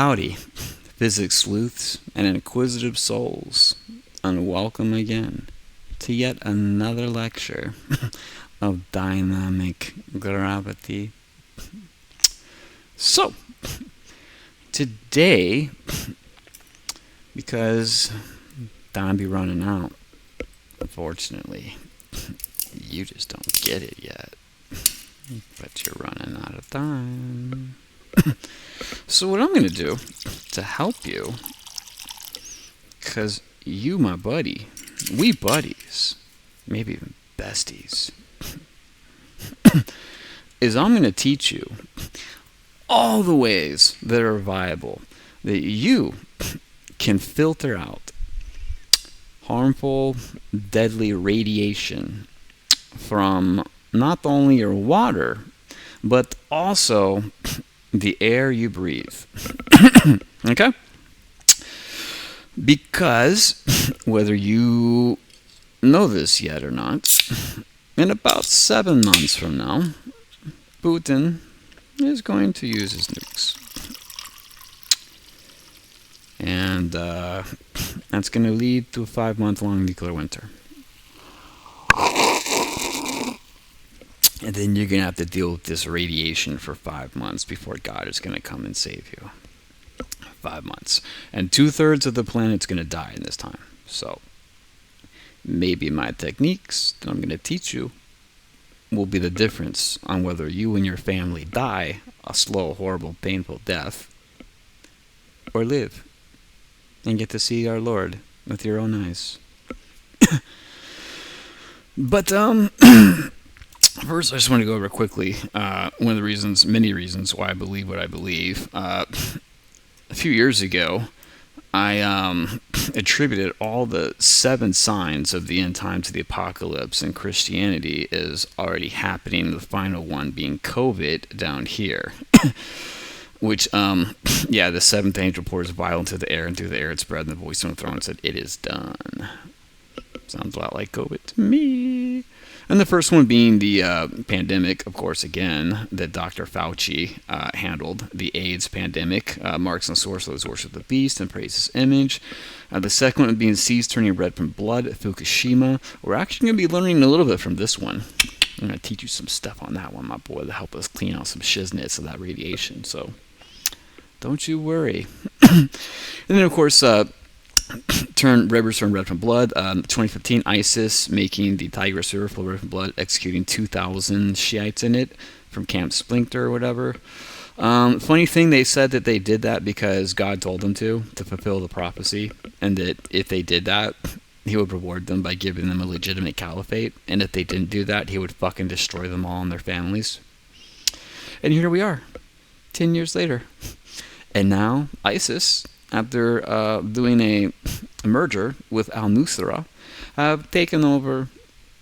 Howdy, physics sleuths and inquisitive souls, and welcome again to yet another lecture of dynamic gravity. So, today, because time be running out, unfortunately, you just don't get it yet, but you're running out of time. So what I'm going to do to help you, because you, my buddy, we buddies, maybe even besties, is I'm going to teach you all the ways that are viable that you can filter out harmful, deadly radiation from not only your water, but also the air you breathe. Okay? Because, whether you know this yet or not, in about 7 months from now, Putin is going to use his nukes. And that's going to lead to a 5-month-long nuclear winter. And then you're going to have to deal with this radiation for 5 months before God is going to come and save you. 5 months. And 2/3 of the planet's going to die in this time. So, maybe my techniques that I'm going to teach you will be the difference on whether you and your family die a slow, horrible, painful death or live and get to see our Lord with your own eyes. But, first, I just want to go over quickly one of the reasons, many reasons, why I believe what I believe. A few years ago, I attributed all the 7 signs of the end times to the apocalypse, and Christianity is already happening, the final one being COVID down here. Which, the 7th angel pours violence into the air, and through the air it spread, and the voice on the throne said, "It is done." Sounds a lot like COVID to me. And the first one being the pandemic, of course, again, that Dr. Fauci handled. The AIDS pandemic, marks and source of those worship the beast and praise his image. The second one being seas turning red from blood at Fukushima. We're actually going to be learning a little bit from this one. I'm going to teach you some stuff on that one, my boy, to help us clean out some shiznits of that radiation. So, don't you worry. And then, of course, rivers turn red from blood. 2015, ISIS making the Tigris River full of red from blood, executing 2,000 Shiites in it from Camp Splinter or whatever. Funny thing, they said that they did that because God told them to fulfill the prophecy, and that if they did that, he would reward them by giving them a legitimate caliphate, and if they didn't do that, he would fucking destroy them all and their families. And here we are, 10 years later. And now, ISIS, after doing a merger with al-Nusra, have taken over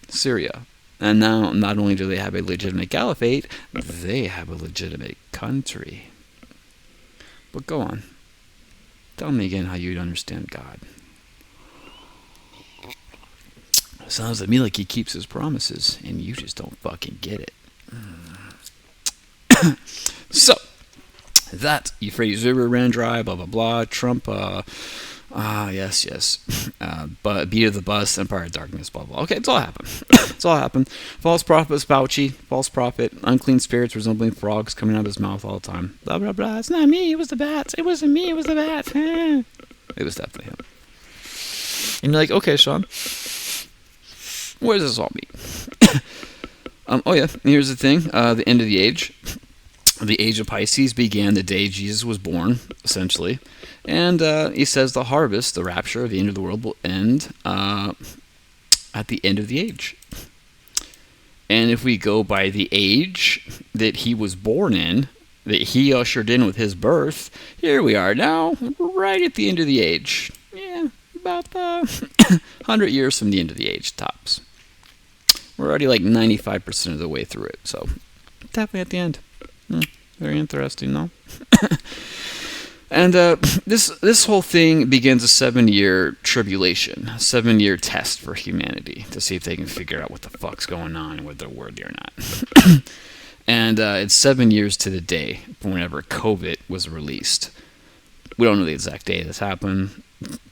Syria. And now, not only do they have a legitimate caliphate, they have a legitimate country. But go on. Tell me again how you'd understand God. Sounds to me like he keeps his promises, and you just don't fucking get it. So, that Euphrates River ran dry, blah blah blah. Trump, yes. But beat of the bus, empire of darkness, blah blah. Okay, it's all happened. It's all happened. False prophet was Fauci. False prophet, unclean spirits resembling frogs coming out of his mouth all the time. Blah blah blah. It's not me. It was the bats. It wasn't me. It was the bats. It was definitely him. And you're like, okay, Sean, what does this all mean? Here's the thing. The end of the age. The age of Pisces began the day Jesus was born, essentially. And he says the harvest, the rapture, the end of the world will end at the end of the age. And if we go by the age that he was born in, that he ushered in with his birth, here we are now, right at the end of the age. Yeah, about 100 years from the end of the age, tops. We're already like 95% of the way through it, so definitely at the end. Very interesting, no? And this whole thing begins a 7-year tribulation, a 7-year test for humanity to see if they can figure out what the fuck's going on and whether they're worthy or not. And it's 7 years to the day from whenever COVID was released. We don't know the exact day this happened.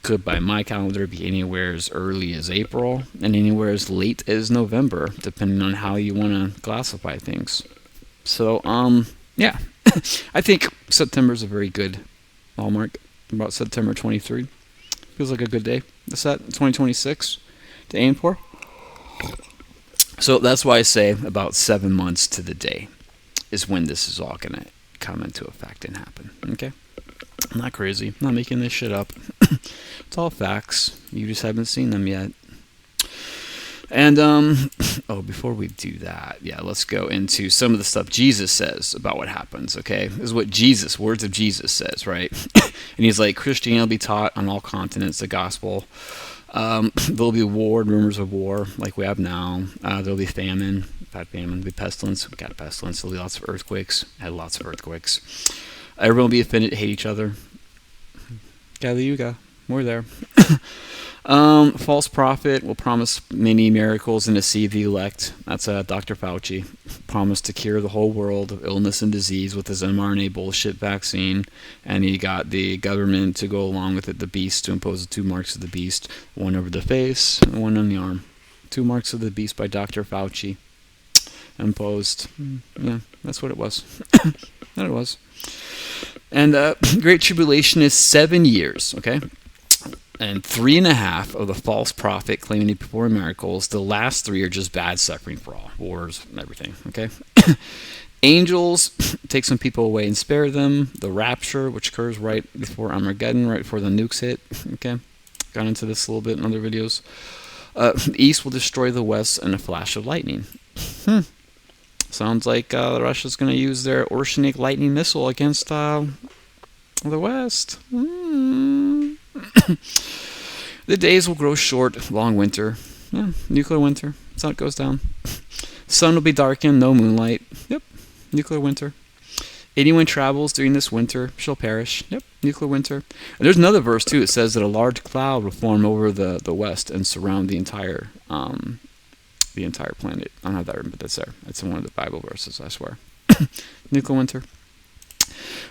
Could, by my calendar, be anywhere as early as April and anywhere as late as November, depending on how you want to classify things. So, yeah. I think September is a very good hallmark. About September 23. Feels like a good day. What's that? 2026 to aim for? So that's why I say about 7 months to the day is when this is all going to come into effect and happen. Okay? I'm not crazy. I'm not making this shit up. It's all facts. You just haven't seen them yet. And, before we do that, let's go into some of the stuff Jesus says about what happens, okay? This is what words of Jesus says, right? And he's like, Christianity will be taught on all continents, the gospel. There'll be war, rumors of war, like we have now. There'll be famine. We've had famine. There'll be pestilence. We got pestilence. There'll be lots of earthquakes. Had lots of earthquakes. Everyone will be offended, hate each other. Yuga. We're there. False prophet will promise many miracles and deceive the elect. That's Dr. Fauci. Promised to cure the whole world of illness and disease with his mRNA bullshit vaccine. And he got the government to go along with it, the beast, to impose the 2 marks of the beast. One over the face and one on the arm. 2 marks of the beast by Dr. Fauci. Imposed. Yeah, that's what it was. That it was. And Great Tribulation is 7 years, okay? And 3.5 of the false prophet claiming to perform miracles. The last 3 are just bad suffering for all. Wars and everything, okay? Angels take some people away and spare them. The rapture, which occurs right before Armageddon, right before the nukes hit, okay? Got into this a little bit in other videos. The east will destroy the west in a flash of lightning. Sounds like Russia's going to use their Oceanic lightning missile against the west. The days will grow short, long winter. Yeah, nuclear winter. That's how it goes down. Sun will be darkened, no moonlight. Yep, nuclear winter. Anyone travels during this winter shall perish. Yep, nuclear winter. And there's another verse too. It says that a large cloud will form over the west and surround the entire planet. I don't have that written, but that's there. That's in one of the Bible verses, I swear. Nuclear winter.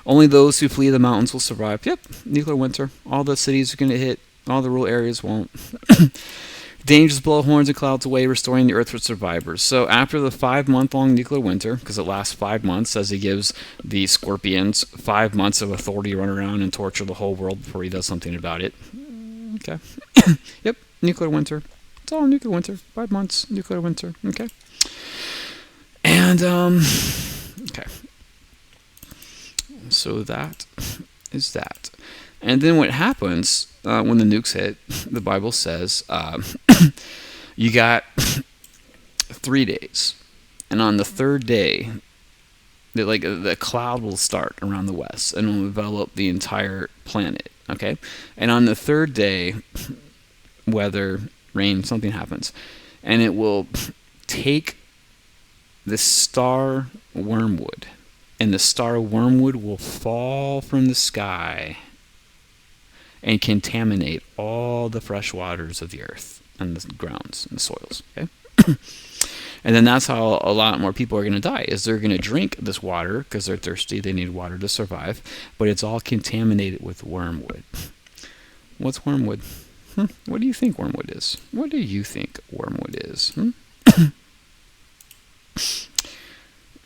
Only those who flee the mountains will survive. Yep, nuclear winter. All the cities are going to hit. All the rural areas won't. Dangers blow horns and clouds away, restoring the earth for survivors. So after the 5-month-long nuclear winter, because it lasts 5 months, as he gives the scorpions 5 months of authority to run around and torture the whole world before he does something about it. Okay. Yep, nuclear winter. It's all nuclear winter. 5 months, nuclear winter. Okay. And, okay. So that is that. And then what happens when the nukes hit, the Bible says, you got 3 days. And on the 3rd day, the cloud will start around the west and will envelop the entire planet. Okay? And on the 3rd day, weather, rain, something happens. And it will take the star wormwood. And the star wormwood will fall from the sky and contaminate all the fresh waters of the earth and the grounds and the soils. Okay? And then that's how a lot more people are going to die, is they're going to drink this water because they're thirsty, they need water to survive, but it's all contaminated with wormwood. What's wormwood? What do you think wormwood is? What do you think wormwood is?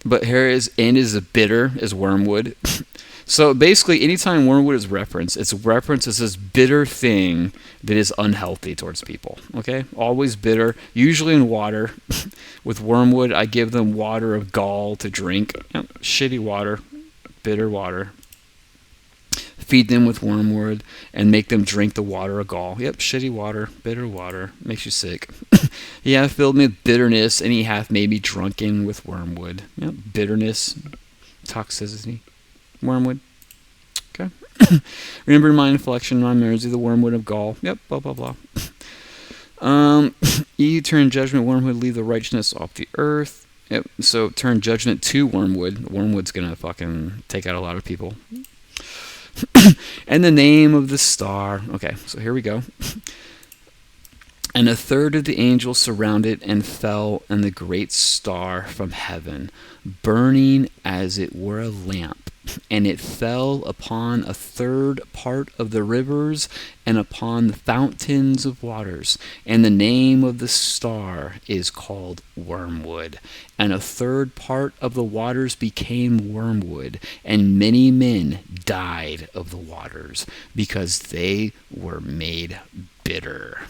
But here is as bitter as wormwood. So basically, anytime wormwood is referenced, it's referenced as this bitter thing that is unhealthy towards people. Okay? Always bitter, usually in water. With wormwood, I give them water of gall to drink. Shitty water, bitter water. Feed them with wormwood and make them drink the water of gall. Yep, shitty water, bitter water, makes you sick. He hath filled me with bitterness, and he hath made me drunken with wormwood. Yep, bitterness, toxicity, wormwood. Okay. Remember my inflection, my mercy, the wormwood of gall. Yep, blah, blah, blah. Ye turn judgment, wormwood, leave the righteousness off the earth. Yep, so turn judgment to wormwood. Wormwood's going to fucking take out a lot of people. And the name of the star. Okay, so here we go. And 1/3 of the angels surrounded and fell on the great star from heaven, burning as it were a lamp and it fell upon a third part of the rivers and upon the fountains of waters. And the name of the star is called Wormwood. And a third part of the waters became wormwood, and many men died of the waters because they were made bitter.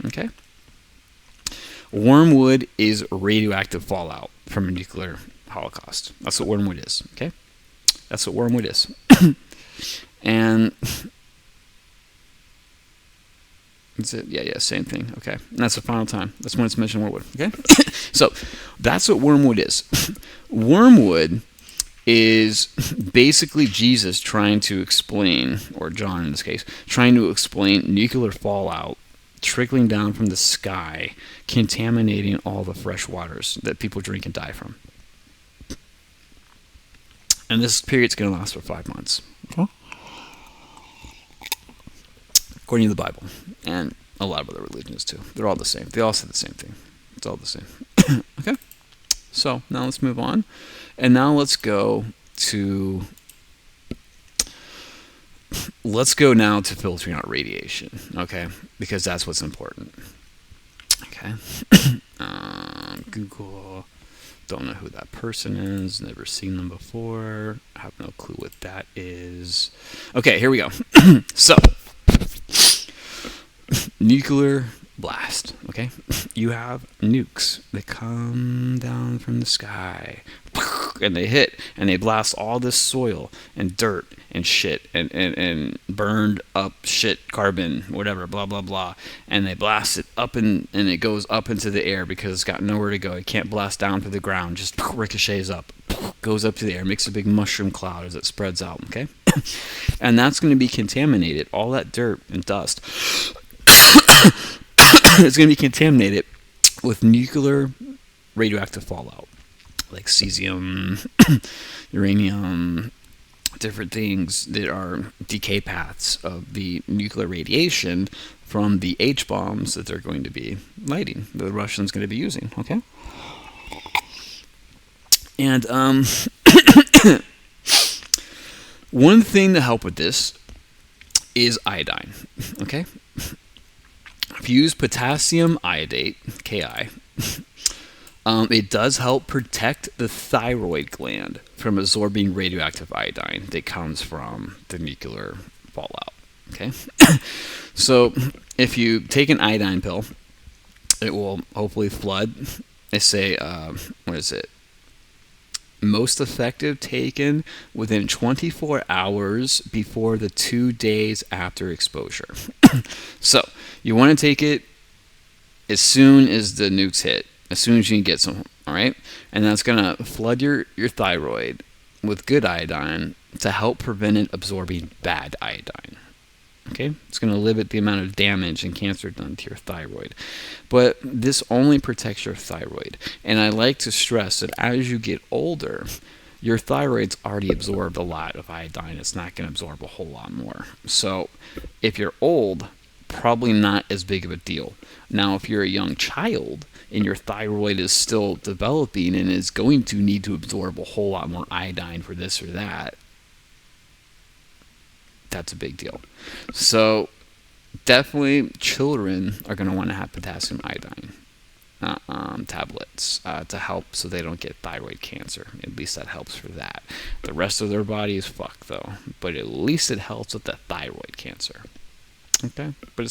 Okay? Wormwood is radioactive fallout from a nuclear holocaust. That's what wormwood is. Okay? That's what wormwood is. And that's it. Yeah, same thing. Okay. And that's the final time. That's when it's mentioned wormwood. Okay? So that's what wormwood is. Wormwood is basically Jesus trying to explain, or John in this case, trying to explain nuclear fallout trickling down from the sky, contaminating all the fresh waters that people drink and die from. And this period's going to last for 5 months. Okay. According to the Bible. And a lot of other religions too. They're all the same. They all say the same thing. It's all the same. Okay? So, now let's move on. And now let's go now to filtering out radiation. Okay? Because that's what's important. Okay? Google... Don't know who that person is. Never seen them before. Have no clue what that is. Okay, here we go. So, nuclear blast. Okay, you have nukes that come down from the sky, and they hit and they blast all this soil and dirt and shit and burned up shit, carbon, whatever, blah blah blah, and they blast it up and it goes up into the air because it's got nowhere to go. It can't blast down to the ground, just ricochets up, goes up to the air, makes a big mushroom cloud as it spreads out. Okay, and that's going to be contaminated. All that dirt and dust is going to be contaminated with nuclear radioactive fallout, like cesium, uranium, different things that are decay paths of the nuclear radiation from the H-bombs that they're going to be lighting, the Russians going to be using. Okay, and one thing to help with this is iodine. Okay, if you use potassium iodate, Ki, it does help protect the thyroid gland from absorbing radioactive iodine that comes from the nuclear fallout. Okay, so if you take an iodine pill, it will hopefully flood. They say, what is it? Most effective taken within 24 hours before the 2 days after exposure. So you want to take it as soon as the nukes hit, as soon as you can get some, all right? And that's going to flood your thyroid with good iodine to help prevent it absorbing bad iodine. Okay? It's going to limit the amount of damage and cancer done to your thyroid. But this only protects your thyroid. And I like to stress that as you get older, your thyroid's already absorbed a lot of iodine. It's not going to absorb a whole lot more. So if you're old, probably not as big of a deal. Now, if you're a young child and your thyroid is still developing and is going to need to absorb a whole lot more iodine for this or that, that's a big deal. So definitely children are going to want to have potassium iodine tablets to help so they don't get thyroid cancer. At least that helps for that. The rest of their body is fucked though, but at least it helps with the thyroid cancer. Okay, but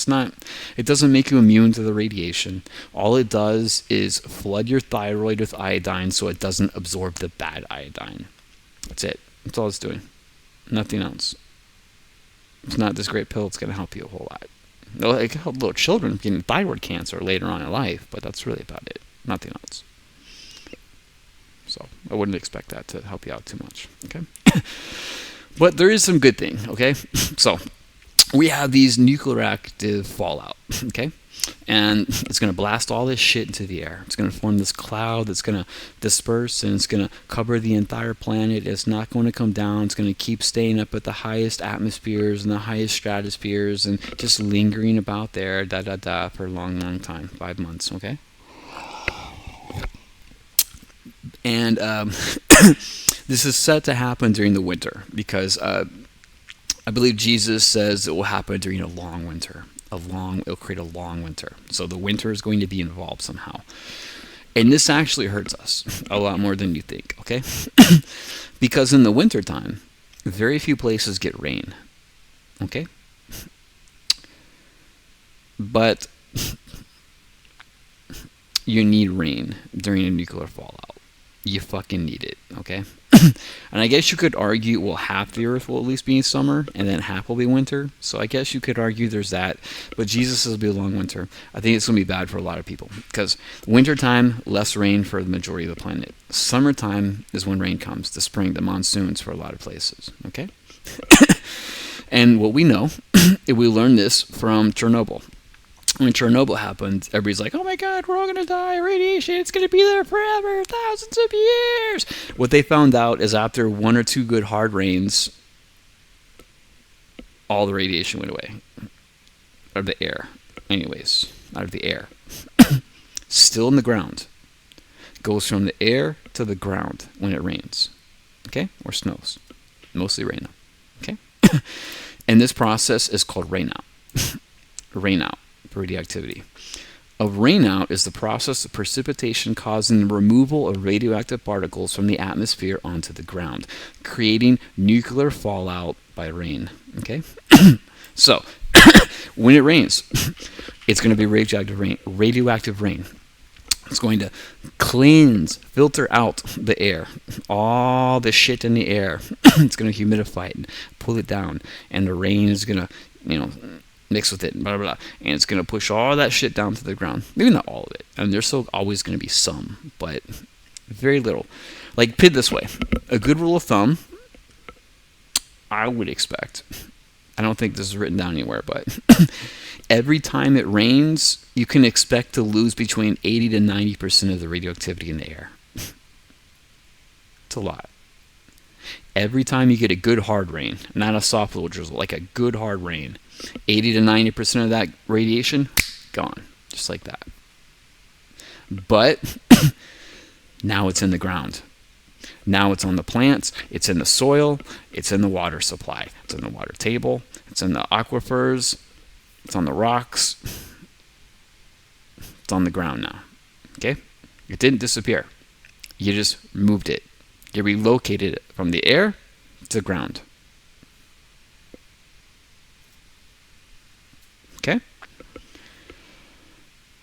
it doesn't make you immune to the radiation. All it does is flood your thyroid with iodine so it doesn't absorb the bad iodine. That's it. That's all it's doing. Nothing else. It's not this great pill that's going to help you a whole lot. It can help little children getting thyroid cancer later on in life, but that's really about it. Nothing else. So I wouldn't expect that to help you out too much. Okay, but there is some good thing. Okay, so we have these nuclear active fallout. Okay, and it's going to blast all this shit into the air. It's going to form this cloud that's going to disperse, and it's going to cover the entire planet. It's not going to come down. It's going to keep staying up at the highest atmospheres and the highest stratospheres and just lingering about there, for a long, long time, 5 months, okay? And This is set to happen during the winter because I believe Jesus says it will happen during a long winter. It'll create a long winter. So the winter is going to be involved somehow. And this actually hurts us a lot more than you think, okay? Because in the wintertime, very few places get rain, okay? But you need rain during a nuclear fallout. You fucking need it, okay? And I guess you could argue, well, half the earth will at least be in summer, and then half will be winter. So I guess you could argue there's that. But Jesus says it'll be a long winter. I think it's going to be bad for a lot of people. Because wintertime, less rain for the majority of the planet. Summertime is when rain comes. The spring, the monsoons for a lot of places, okay? And what we know, we learned this from Chernobyl. When Chernobyl happened, everybody's like, oh my God, we're all going to die. Radiation, it's going to be there forever, thousands of years. What they found out is after one or two good hard rains, all the radiation went away. Or the air. Anyways, out of the air. Still in the ground. Goes from the air to the ground when it rains. Okay? Or snows. Mostly rain out. Okay? And this process is called rainout. Rainout. Radioactivity. A rainout is the process of precipitation causing the removal of radioactive particles from the atmosphere onto the ground, creating nuclear fallout by rain. Okay? So, when it rains, it's going to be radioactive rain. It's going to cleanse, filter out the air, all the shit in the air. It's going to humidify it and pull it down, and the rain is going to, mix with it, blah, blah, blah. And it's going to push all that shit down to the ground. Maybe not all of it. And there's still always going to be some, but very little. Like, put it this way. A good rule of thumb, I would expect, I don't think this is written down anywhere, but every time it rains, you can expect to lose between 80 to 90% of the radioactivity in the air. It's a lot. Every time you get a good hard rain, not a soft little drizzle, like a good hard rain, 80 to 90% of that radiation, gone. Just like that. But now it's in the ground. Now it's on the plants, it's in the soil, it's in the water supply, it's in the water table, it's in the aquifers, it's on the rocks, it's on the ground now. Okay? It didn't disappear. You just moved it. You relocated it from the air to the ground. Okay?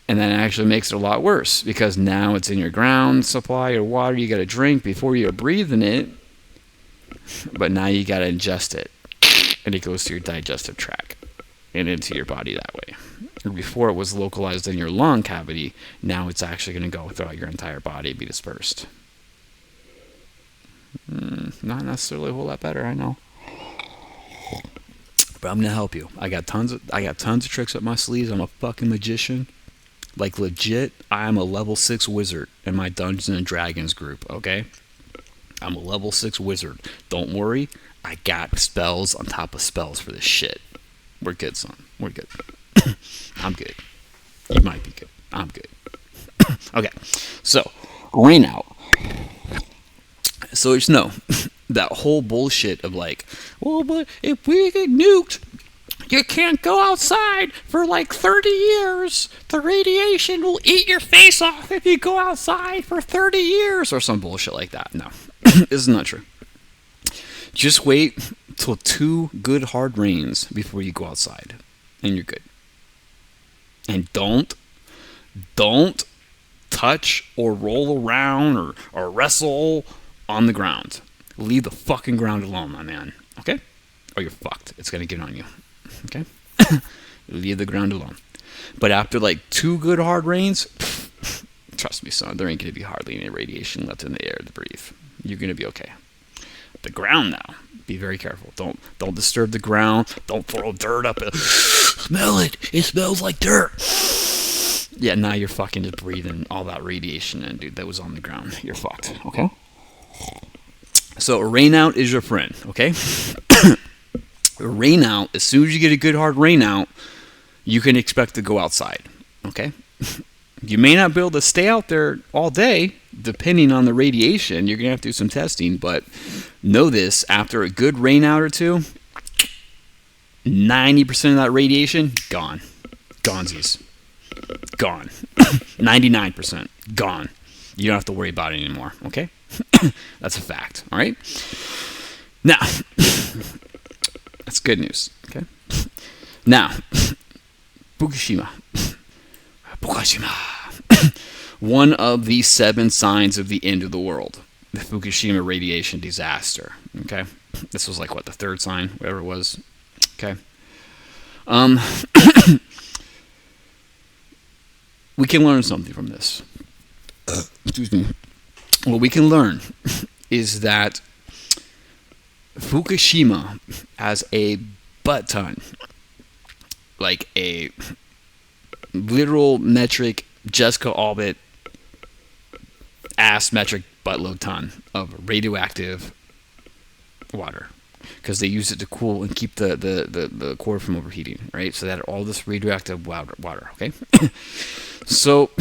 And that actually makes it a lot worse because now it's in your ground supply or water you got to drink before you're breathing it. But now you got to ingest it. And it goes to your digestive tract and into your body that way. And before it was localized in your lung cavity, now it's actually going to go throughout your entire body and be dispersed. Not necessarily a whole lot better, I know. But I'm gonna help you. I got tons of tricks up my sleeves. I'm a fucking magician. Like legit, I am a level 6 wizard in my Dungeons and Dragons group, okay? I'm a level 6 wizard. Don't worry, I got spells on top of spells for this shit. We're good, son. We're good. I'm good. You might be good. I'm good. Okay, so rain out. So just know that whole bullshit of like, well, but if we get nuked, you can't go outside for like 30 years. The radiation will eat your face off if you go outside for 30 years or some bullshit like that. No, this is not true. Just wait till 2 good hard rains before you go outside, and you're good. And don't touch or roll around or wrestle on the ground. Leave the fucking ground alone, my man. Okay? Or you're fucked. It's gonna get on you. Okay? Leave the ground alone. But after like 2 good hard rains, trust me, son, there ain't gonna be hardly any radiation left in the air to breathe. You're gonna be okay. The ground now. Be very careful. Don't disturb the ground. Don't throw dirt up. Smell it. It smells like dirt. Yeah, now you're fucking just breathing all that radiation in, dude, that was on the ground. You're fucked. Okay? So rain out is your friend, okay? Rain out, as soon as you get a good hard rain out, you can expect to go outside, okay? You may not be able to stay out there all day depending on the radiation, you're going to have to do some testing. But know this, after a good rain out or two, 90% of that radiation, gone. Gonesies. Gone. 99%. Gone. You don't have to worry about it anymore, okay? That's a fact, all right? Now, that's good news, okay? Now, Fukushima. One of the 7 signs of the end of the world. The Fukushima radiation disaster, okay? This was like, what, the 3rd sign? Whatever it was, okay? We can learn something from this. Excuse me. What we can learn is that Fukushima has a butt ton, like a literal metric Jessica Albert ass metric buttload ton of radioactive water, because they use it to cool and keep the core from overheating, right? So that all this radioactive water, okay? So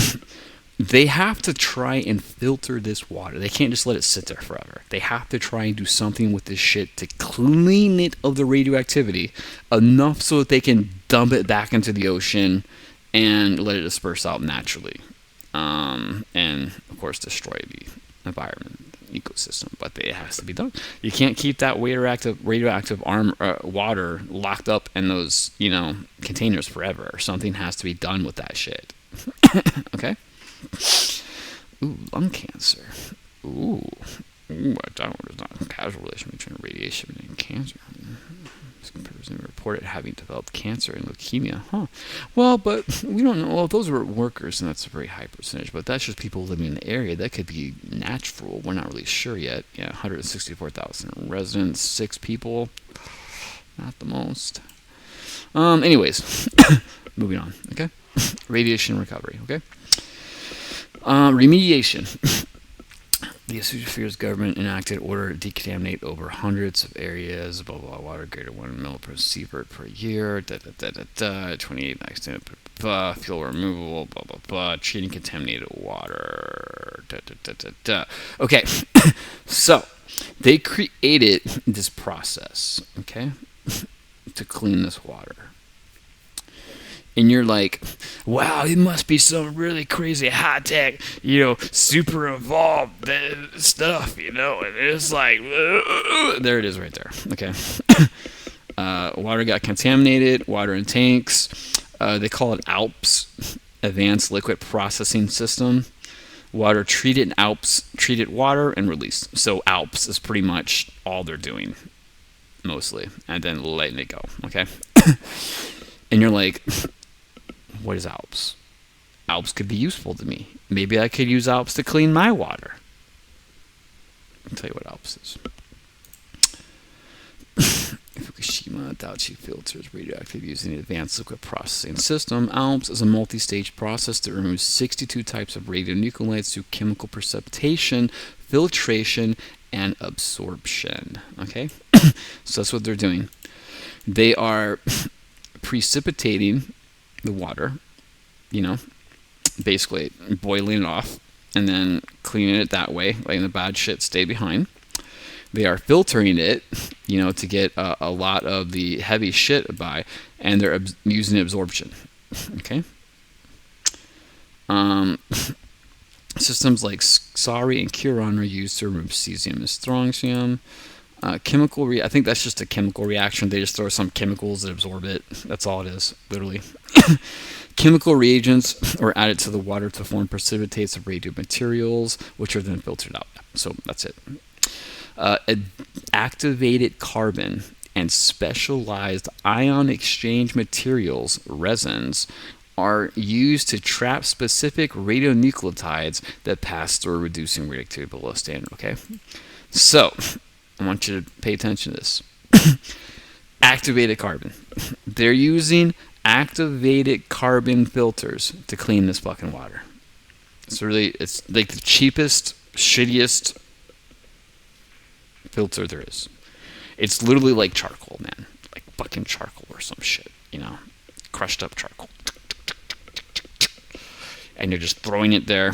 they have to try and filter this water. They can't just let it sit there forever. They have to try and do something with this shit to clean it of the radioactivity enough so that they can dump it back into the ocean and let it disperse out naturally. And, of course, destroy the environment, ecosystem. But it has to be done. You can't keep that radioactive water locked up in those, containers forever. Something has to be done with that shit. Okay? Ooh, lung cancer. Ooh, I don't. There's not a causal relation between radiation and cancer. This comparison reported having developed cancer and leukemia. Huh. Well, but we don't know. Well, if those were workers, and that's a very high percentage. But that's just people living in the area. That could be natural. We're not really sure yet. Yeah, 164,000 residents, 6 people. Not the most. Anyways, moving on. Okay. Radiation recovery. Okay. Remediation. The Associated government enacted order to decontaminate over hundreds of areas, blah, blah, water greater 1 mil per sievert per year, 28 extent, fuel removal, blah, blah, blah, treating contaminated water, Okay, so they created this process, okay, to clean this water. And you're like, wow, it must be some really crazy high-tech, super involved stuff, and it's like, there it is right there, okay. Water got contaminated, water in tanks. They call it ALPS, Advanced Liquid Processing System. Water treated in ALPS, treated water and released. So ALPS is pretty much all they're doing, mostly, and then letting it go, okay. And you're like, what is ALPS? ALPS could be useful to me. Maybe I could use ALPS to clean my water. I'll tell you what ALPS is. Fukushima Daiichi filters radioactive using an advanced liquid processing system. ALPS is a multi-stage process that removes 62 types of radionuclides through chemical precipitation, filtration, and absorption. Okay? So that's what they're doing. They are precipitating the water, basically boiling it off and then cleaning it that way, letting the bad shit stay behind. They are filtering it, to get a lot of the heavy shit by, and they're using absorption. Okay. Systems like SARI and Curon are used to remove cesium and strontium. I think that's just a chemical reaction. They just throw some chemicals that absorb it. That's all it is, literally. Chemical reagents are added to the water to form precipitates of radio materials, which are then filtered out. So that's it. Activated carbon and specialized ion exchange materials, resins, are used to trap specific radionuclides that pass through, reducing radioactivity below standard. Okay? So, I want you to pay attention to this. Activated carbon. They're using activated carbon filters to clean this fucking water. It's like the cheapest, shittiest filter there is. It's literally like charcoal, man. Like fucking charcoal or some shit, crushed up charcoal. And you're just throwing it there.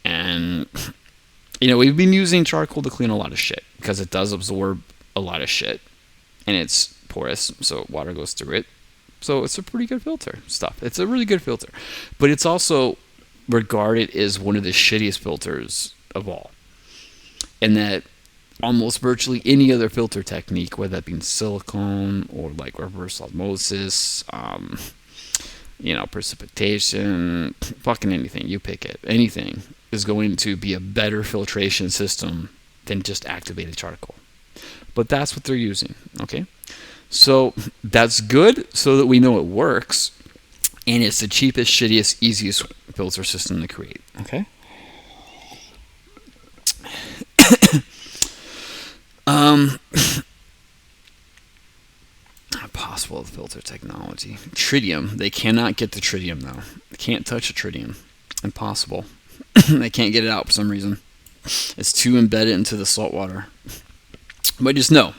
And And we've been using charcoal to clean a lot of shit because it does absorb a lot of shit, and it's porous, so water goes through it. So it's a pretty good filter stuff. It's a really good filter, but it's also regarded as one of the shittiest filters of all, in that almost virtually any other filter technique, whether that be silicone or like reverse osmosis, precipitation, fucking anything, you pick it, anything is going to be a better filtration system than just activated charcoal. But that's what they're using, okay? So that's good, so that we know it works, and it's the cheapest, shittiest, easiest filter system to create, okay? Possible filter technology. Tritium. They cannot get the tritium, though. They can't touch the tritium. Impossible. They can't get it out for some reason. It's too embedded into the salt water. But just know,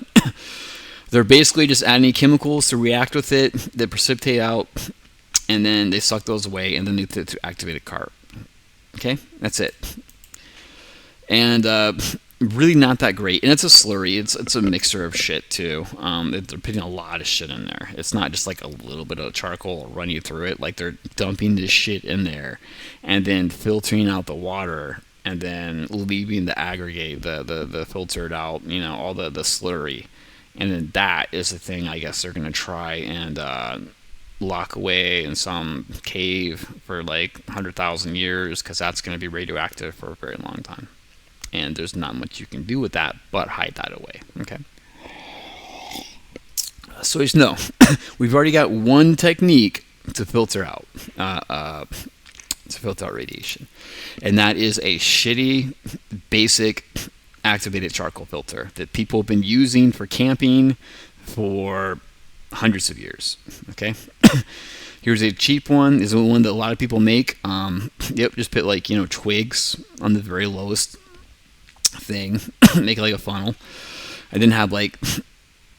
they're basically just adding chemicals to react with it that precipitate out, and then they suck those away, and then they to activated carb. Okay? That's it. And really not that great. And it's a slurry. It's a mixture of shit, too. They're putting a lot of shit in there. It's not just like a little bit of charcoal run you through it. Like, they're dumping this shit in there and then filtering out the water and then leaving the aggregate, the filtered out, all the slurry. And then that is the thing I guess they're going to try and lock away in some cave for like 100,000 years, because that's going to be radioactive for a very long time. And there's not much you can do with that but hide that away, okay? So just know, we've already got one technique to filter out radiation, and that is a shitty, basic activated charcoal filter that people have been using for camping for hundreds of years, okay? Here's a cheap one. This is one that a lot of people make. Just put like, twigs on the very lowest thing, make it like a funnel, and then have like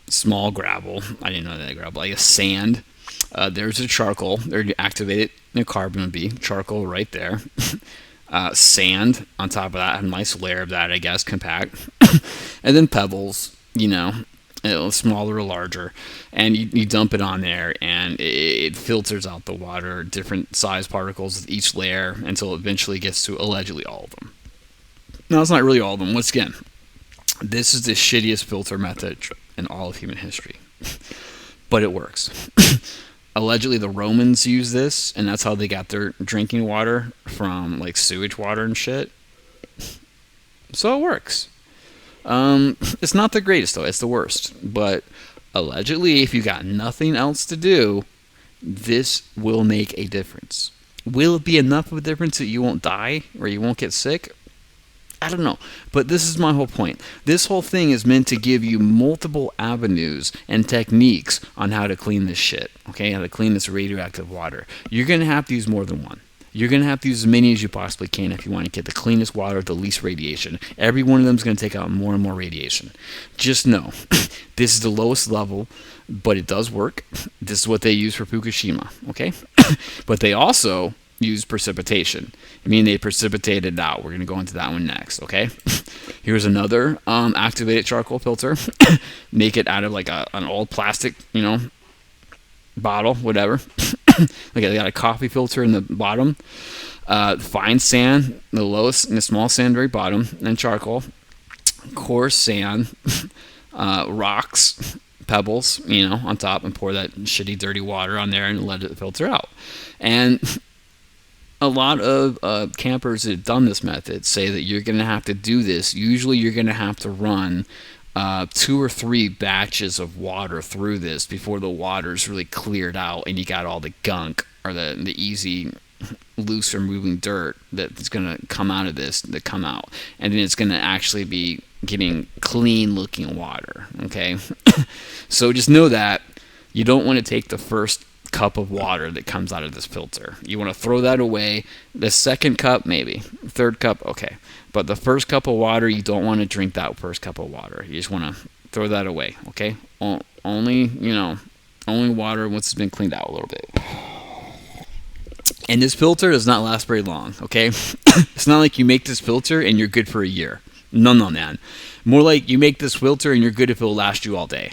small gravel. I didn't know that gravel, like a sand. There's a charcoal. There, activated carbon would be charcoal right there. Sand on top of that, a nice layer of that, I guess, compact, and then pebbles, smaller or larger, and you dump it on there, and it filters out the water, different size particles with each layer, until it eventually gets to allegedly all of them. No, it's not really all of them. Once again, this is the shittiest filter method in all of human history, but it works. Allegedly, the Romans used this, and that's how they got their drinking water from like sewage water and shit. So it works. It's not the greatest, though. It's the worst. But allegedly, if you got nothing else to do, this will make a difference. Will it be enough of a difference that you won't die or you won't get sick? I don't know, but this is my whole point. This whole thing is meant to give you multiple avenues and techniques on how to clean this shit, okay? How to clean this radioactive water. You're going to have to use more than one. You're going to have to use as many as you possibly can if you want to get the cleanest water with the least radiation. Every one of them is going to take out more and more radiation. Just know, this is the lowest level, but it does work. This is what they use for Fukushima, okay? But they also use precipitation. I mean, they precipitated it out. We're going to go into that one next, okay? Here's another activated charcoal filter. Make it out of like an old plastic, bottle, whatever. Like they got a coffee filter in the bottom, fine sand, the lowest, and the small sand very bottom, and charcoal, coarse sand, rocks, pebbles, on top, and pour that shitty, dirty water on there and let it filter out. And a lot of campers that have done this method say that you're going to have to do this. Usually you're going to have to run 2 or 3 batches of water through this before the water's really cleared out and you got all the gunk or the easy, loose or moving dirt that's going to come out of this that come out. And then it's going to actually be getting clean looking water, okay? So just know that you don't want to take the first cup of water that comes out of this filter. You want to throw that away. The second cup, maybe. Third cup, okay. But the first cup of water, you don't want to drink that first cup of water. You just want to throw that away, okay? Only water once it's been cleaned out a little bit. And this filter does not last very long, okay? It's not like you make this filter and you're good for a year. No, man. More like you make this filter and you're good if it'll last you all day.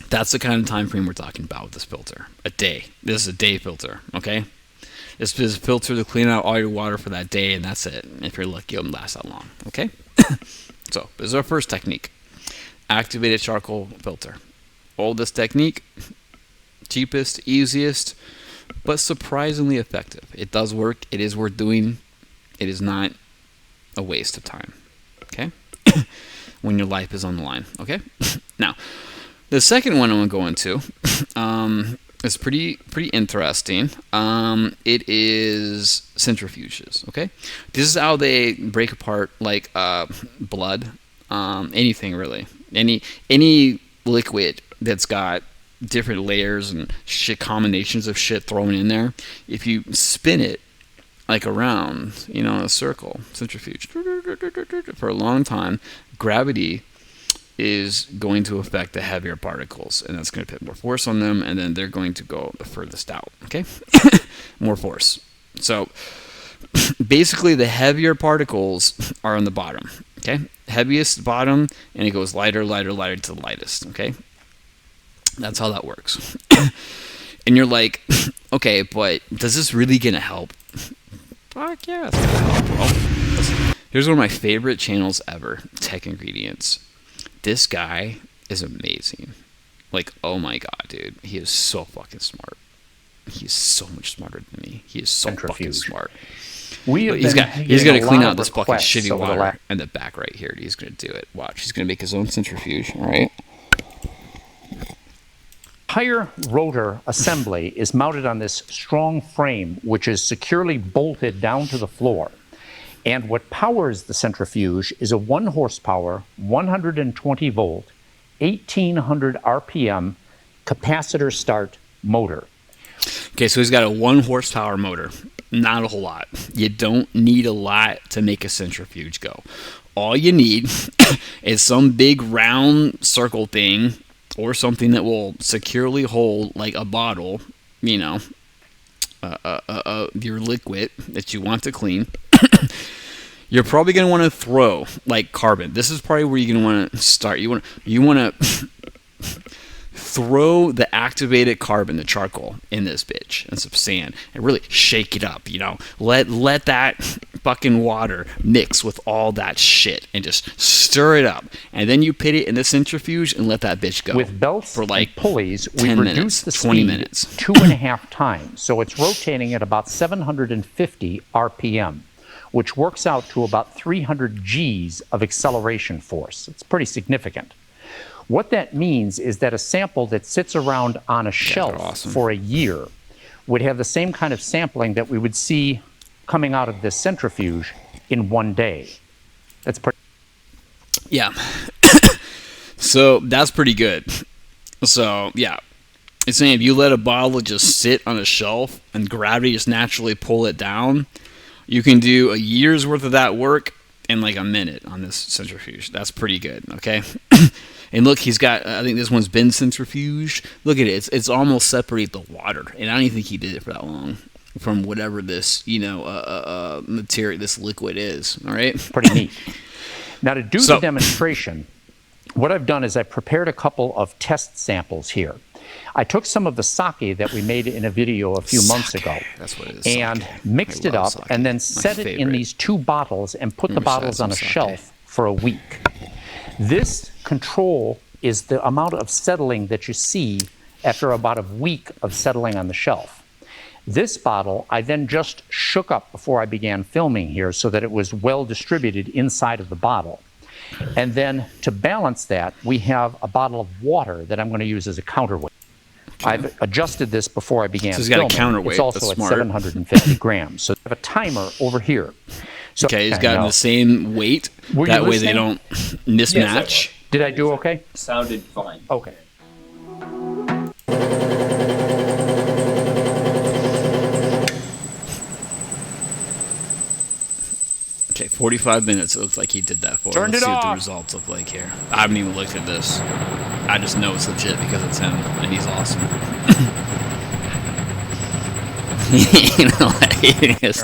That's the kind of time frame we're talking about with this filter. A day. This is a day filter, okay? This is a filter to clean out all your water for that day, and that's it. If you're lucky, it'll last that long, okay? So, this is our first technique. Activated charcoal filter. Oldest technique, cheapest, easiest, but surprisingly effective. It does work. It is worth doing. It is not a waste of time, okay? When your life is on the line, okay? Now, the second one I'm going to go into is pretty interesting. It is centrifuges, okay? This is how they break apart like blood, anything really. Any liquid that's got different layers and shit, combinations of shit thrown in there. If you spin it like around, in a circle, centrifuge, for a long time, gravity is going to affect the heavier particles, and that's going to put more force on them, and then they're going to go the furthest out, okay? More force. So basically the heavier particles are on the bottom, okay? Heaviest bottom, and it goes lighter to the lightest, okay? That's how that works. And you're like, okay, but does this really gonna help? Fuck yeah, it's gonna help. Well, listen, here's one of my favorite channels ever, Tech Ingredients. This guy is amazing. Like, oh my god, dude. He is so fucking smart. He is so much smarter than me. He is so fucking smart. He's got to clean out this fucking shitty water in the back right here. He's going to do it. Watch. He's going to make his own centrifuge, all right? Entire rotor assembly is mounted on this strong frame, which is securely bolted down to the floor. And what powers the centrifuge is a 1 horsepower, 120 volt, 1800 RPM capacitor start motor. Okay, so he's got a 1 horsepower motor. Not a whole lot. You don't need a lot to make a centrifuge go. All you need is some big round circle thing or something that will securely hold like a bottle, your liquid that you want to clean. You're probably going to want to throw like carbon. This is probably where you're going to want to start. You want to throw the activated carbon, the charcoal, in this bitch and some sand and really shake it up, Let that fucking water mix with all that shit and just stir it up. And then you put it in the centrifuge and let that bitch go. With belts for like and pulleys, 10 we minutes, reduce the 20 speed minutes. 2.5 times. So it's rotating at about 750 RPM, which works out to about 300 Gs of acceleration force. It's pretty significant. What that means is that a sample that sits around on a shelf for a year would have the same kind of sampling that we would see coming out of this centrifuge in 1 day. That's pretty. Yeah. So that's pretty good. So, yeah. It's saying if you let a bottle just sit on a shelf and gravity just naturally pull it down, you can do a year's worth of that work in like a minute on this centrifuge. That's pretty good, okay? And look, he's got, I think this one's been centrifuged. Look at it. It's almost separate the water. And I don't even think he did it for that long from whatever this, material, this liquid is. All right? Pretty neat. Now, to do the demonstration, what I've done is I prepared a couple of test samples here. I took some of the sake that we made in a video a few months ago. That's what it is. And mixed it up and then set it in these 2 bottles and put the bottles on a shelf for a week. This control is the amount of settling that you see after about a week of settling on the shelf. This bottle I then just shook up before I began filming here so that it was well distributed inside of the bottle. And then to balance that, we have a bottle of water that I'm going to use as a counterweight. I've adjusted this before I began filming. So he's got a counterweight. It's also at 750 grams. So I have a timer over here. So, okay, he's got the same weight. That way they don't mismatch. Yes, did I do okay? Sounded fine. Okay. Okay, 45 minutes. It looks like he did that for. Turned Let's it see what off. the results look like here. I haven't even looked at this. I just know it's legit because it's him, and he's awesome.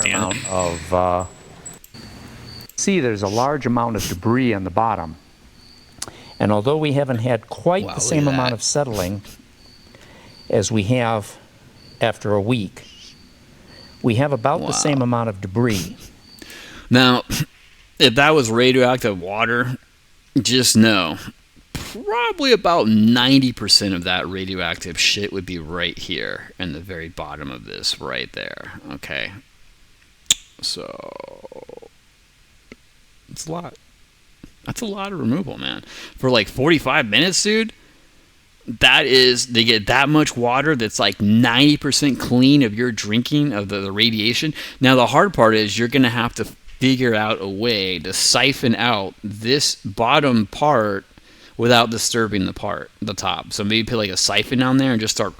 amount of see, there's a large amount of debris on the bottom. And although we haven't had quite the same amount of settling as we have after a week, we have about the same amount of debris. Now, if that was radioactive water, just know, probably about 90% of that radioactive shit would be right here in the very bottom of this, right there. Okay? So, it's a lot. That's a lot of removal, man. For like 45 minutes, dude, they get that much water that's like 90% clean of your drinking of the radiation. Now, the hard part is you're going to have to figure out a way to siphon out this bottom part without disturbing the top. So maybe put like a siphon down there and just start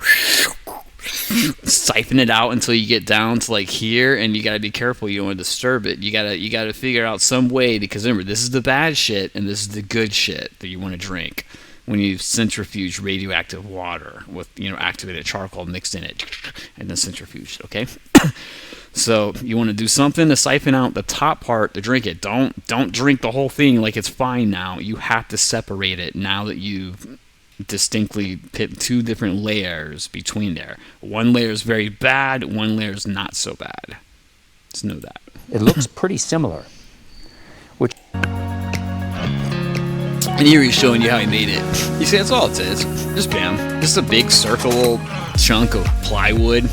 siphon it out until you get down to like here, and you got to be careful you don't want to disturb it. You got to figure out some way, because remember, this is the bad shit and this is the good shit that you want to drink when you centrifuge radioactive water with activated charcoal mixed in it and then centrifuge, okay? So you want to do something to siphon out the top part to drink it. Don't drink the whole thing like it's fine now. You have to separate it now that you've distinctly put two different layers between there. One layer is very bad, one layer is not so bad. Just know that. It looks pretty similar. And here he's showing you how he made it. You see, that's all it is. Just bam. Just a big circle chunk of plywood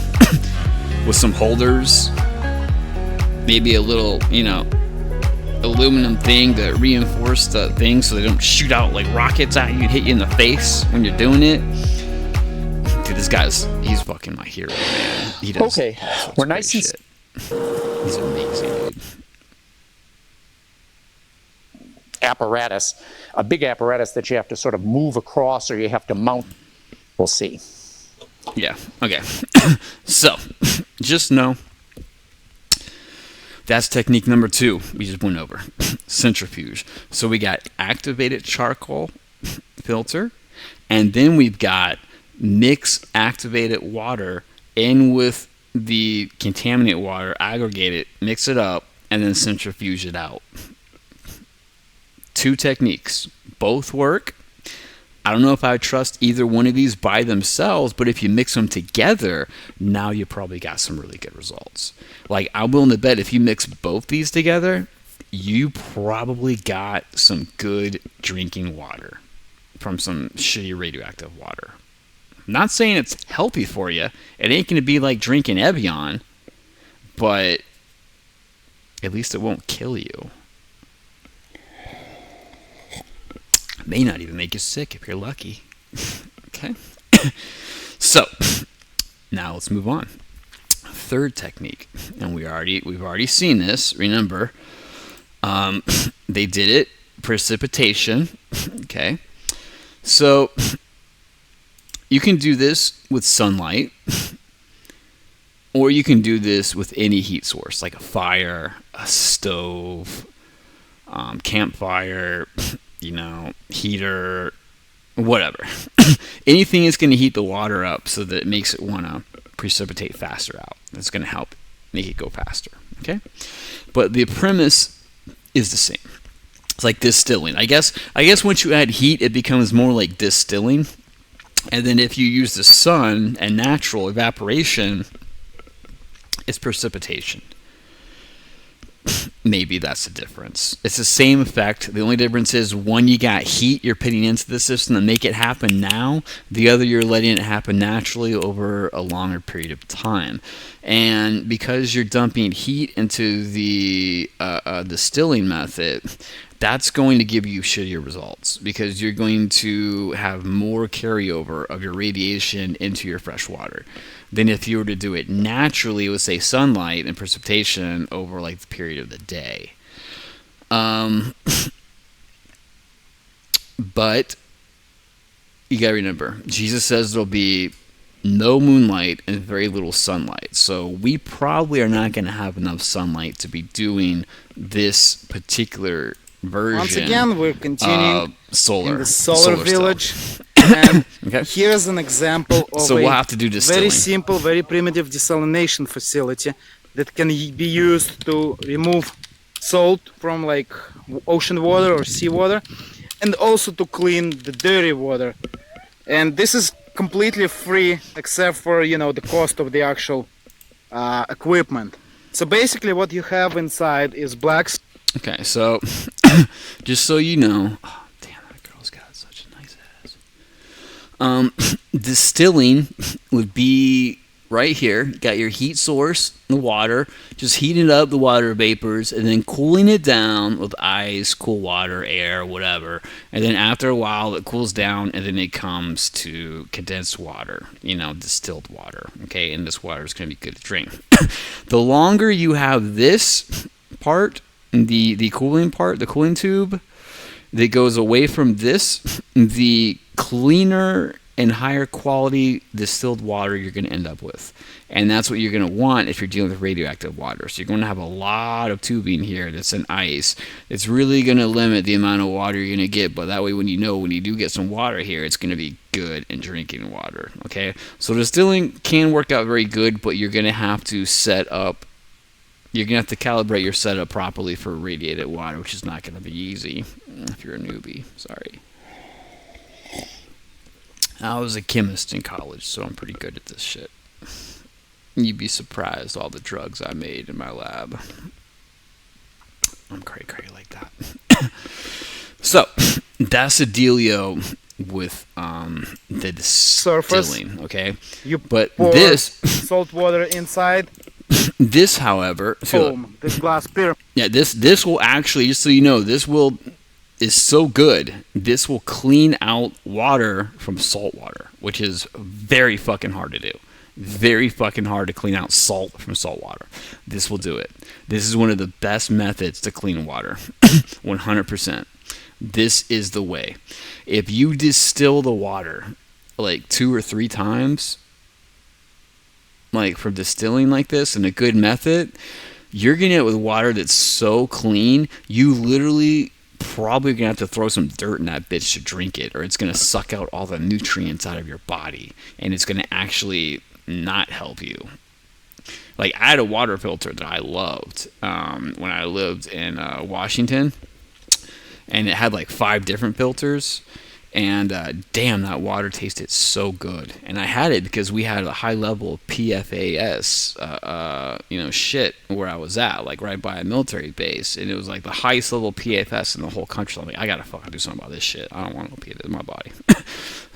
with some holders. Maybe a little, aluminum thing to reinforce the thing so they don't shoot out like rockets at you and hit you in the face when you're doing it. Dude, he's fucking my hero, man. He does. Okay, we're nice and shit. He's amazing, dude. Apparatus, a big apparatus that you have to sort of move across or you have to mount. We'll see. Yeah, okay. So, just know that's technique number 2 we just went over. Centrifuge. So we got activated charcoal filter, and then we've got mix activated water in with the contaminated water, aggregate it, mix it up, and then centrifuge it out. 2 techniques. Both work. I don't know if I would trust either one of these by themselves, but if you mix them together, now you probably got some really good results. Like, I'm willing to bet if you mix both these together, you probably got some good drinking water from some shitty radioactive water. I'm not saying it's healthy for you. It ain't going to be like drinking Evian, but at least it won't kill you. May not even make you sick if you're lucky. Okay? So, now let's move on. 3rd technique, and we've already seen this. Remember, they did it precipitation. Okay? So, you can do this with sunlight, or you can do this with any heat source, like a fire, a stove, campfire, heater, whatever. Anything that's going to heat the water up so that it makes it want to precipitate faster out. That's going to help make it go faster. Okay? But the premise is the same. It's like distilling. I guess once you add heat, it becomes more like distilling. And then if you use the sun and natural evaporation, it's precipitation. Maybe that's the difference. It's the same effect. The only difference is one, you got heat you're putting into the system to make it happen now. The other, you're letting it happen naturally over a longer period of time. And because you're dumping heat into the distilling method, that's going to give you shittier results because you're going to have more carryover of your radiation into your fresh water than if you were to do it naturally with, say, sunlight and precipitation over like the period of the day. But you gotta remember, Jesus says there'll be no moonlight and very little sunlight. So we probably are not going to have enough sunlight to be doing this particular version. Once again, we're continuing solar in the solar village. stuff. And Okay. here's an example of So we'll have to do distilling. very simple, very primitive desalination facility that can be used to remove salt from like ocean water or seawater, and also to clean the dirty water. And this is completely free except for, you know, the cost of the actual equipment. So basically what you have inside is black. Okay, so just so you know, oh, damn, that girl's got such a nice ass. Distilling would be right here. Got your heat source, the water, just heating up the water vapors and then cooling it down with ice, cool water, air, whatever. And then after a while, it cools down and then it comes to condensed water, you know, distilled water. Okay, and this water is going to be good to drink. The longer you have this part, the cooling part, the cooling tube that goes away from this, the cleaner and higher quality distilled water you're going to end up with. And that's what you're going to want if you're dealing with radioactive water. So you're going to have a lot of tubing here that's in ice. It's really going to limit the amount of water you're going to get, but that way when you do get some water here, it's going to be good in drinking water. Okay? So distilling can work out very good, but you're going to have to calibrate your setup properly for radiated water, which is not going to be easy if you're a newbie. Sorry. I was a chemist in college, so I'm pretty good at this shit. You'd be surprised all the drugs I made in my lab. I'm cray like that. So, that's the dealio with the distilling, okay? But pour this salt water inside. This, however, Boom, this glass pyramid. Yeah, this will actually, just so you know, is so good. This will clean out water from salt water, which is very fucking hard to do. Very fucking hard to clean out salt from salt water. This will do it. This is one of the best methods to clean water. 100%. This is the way. If you distill the water like 2 or 3 times, like from distilling like this in a good method, you're gonna get it with water that's so clean, you literally probably gonna have to throw some dirt in that bitch to drink it, or it's gonna suck out all the nutrients out of your body, and it's gonna actually not help you. Like, I had a water filter that I loved when I lived in Washington, and it had like 5 different filters. And damn, that water tasted so good. And I had it because we had a high level of PFAS, shit where I was at, like right by a military base. And it was like the highest level of PFAS in the whole country. I'm like, I gotta fucking do something about this shit. I don't want no PFAS in my body.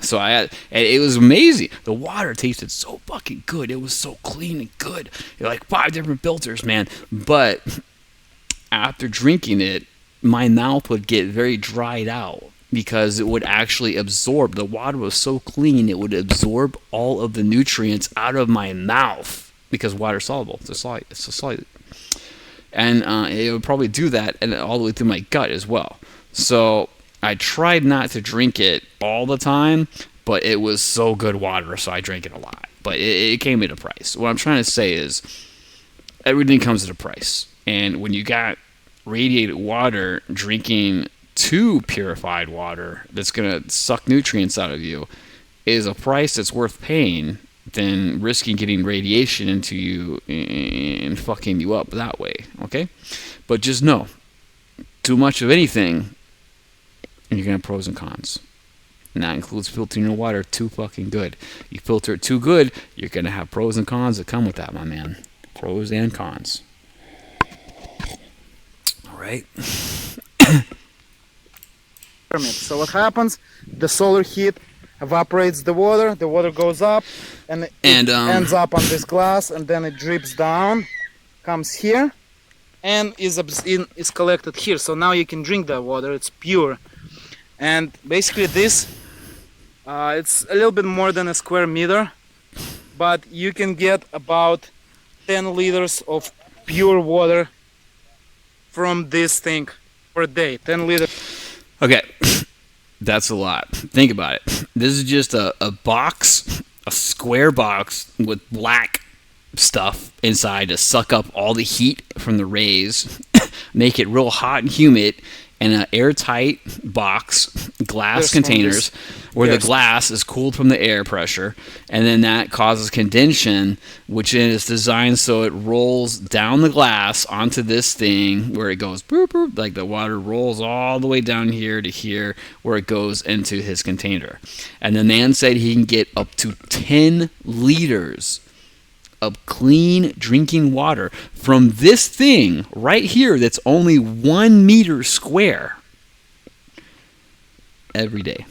So and it was amazing. The water tasted so fucking good. It was so clean and good. Like 5 different filters, man. But after drinking it, my mouth would get very dried out, because it would actually absorb. The water was so clean, it would absorb all of the nutrients out of my mouth, because water's soluble. It's a solid. And it would probably do that, and all the way through my gut as well. So I tried not to drink it all the time, but it was so good water, so I drank it a lot. But it came at a price. What I'm trying to say is, everything comes at a price. And when you got radiated water, drinking too purified water that's going to suck nutrients out of you is a price that's worth paying than risking getting radiation into you and fucking you up that way, okay? But just know, too much of anything, and you're going to have pros and cons. And that includes filtering your water too fucking good. You filter it too good, you're going to have pros and cons that come with that, my man. Pros and cons. All right. So what happens? The solar heat evaporates the water goes up, and it ends up on this glass, and then it drips down, comes here, and is collected here. So now you can drink that water. It's pure. And basically this, it's a little bit more than a square meter, but you can get about 10 liters of pure water from this thing per day. 10 liters. Okay, that's a lot. Think about it. This is just a box, a square box with black stuff inside to suck up all the heat from the rays, make it real hot and humid, in an airtight box, glass containers, where the glass is cooled from the air pressure, and then that causes condensation, which is designed so it rolls down the glass onto this thing where it goes boop, boop, like the water rolls all the way down here to here where it goes into his container. And the man said he can get up to 10 liters of clean drinking water from this thing right here that's only 1 meter square every day.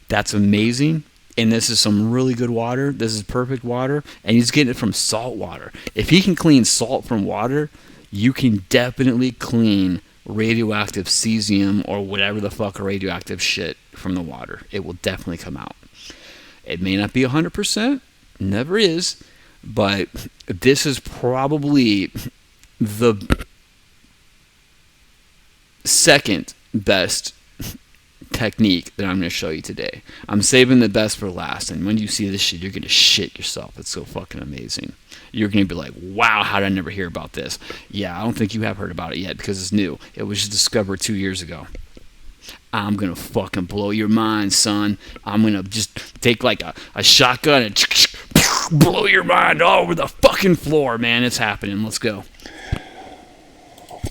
That's amazing. And this is some really good water. This is perfect water. And he's getting it from salt water. If he can clean salt from water, you can definitely clean radioactive cesium or whatever the fuck radioactive shit from the water. It will definitely come out. It may not be 100%. Never is. But this is probably the second best technique that I'm going to show you today. I'm saving the best for last, and when you see this shit, you're going to shit yourself. It's so fucking amazing. You're going to be like, wow, how did I never hear about this? Yeah, I don't think you have heard about it yet because it's new. It was just discovered 2 years ago. I'm going to fucking blow your mind, son. I'm going to just take like a shotgun and blow your mind all over the fucking floor, man. It's happening. Let's go.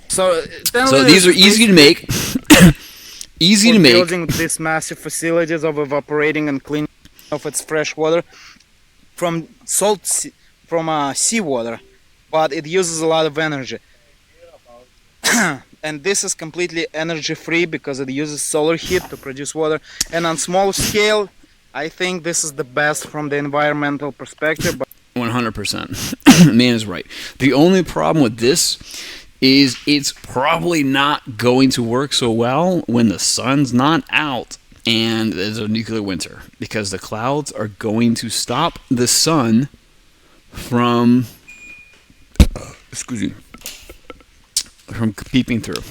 So these are easy to make. Easy to make. Building these massive facilities of evaporating and cleaning of its fresh water from seawater, but it uses a lot of energy. And this is completely energy free because it uses solar heat to produce water. And on small scale, I think this is the best from the environmental perspective. 100%. Man is right. The only problem with this is it's probably not going to work so well when the sun's not out and there's a nuclear winter, because the clouds are going to stop the sun from from peeping through.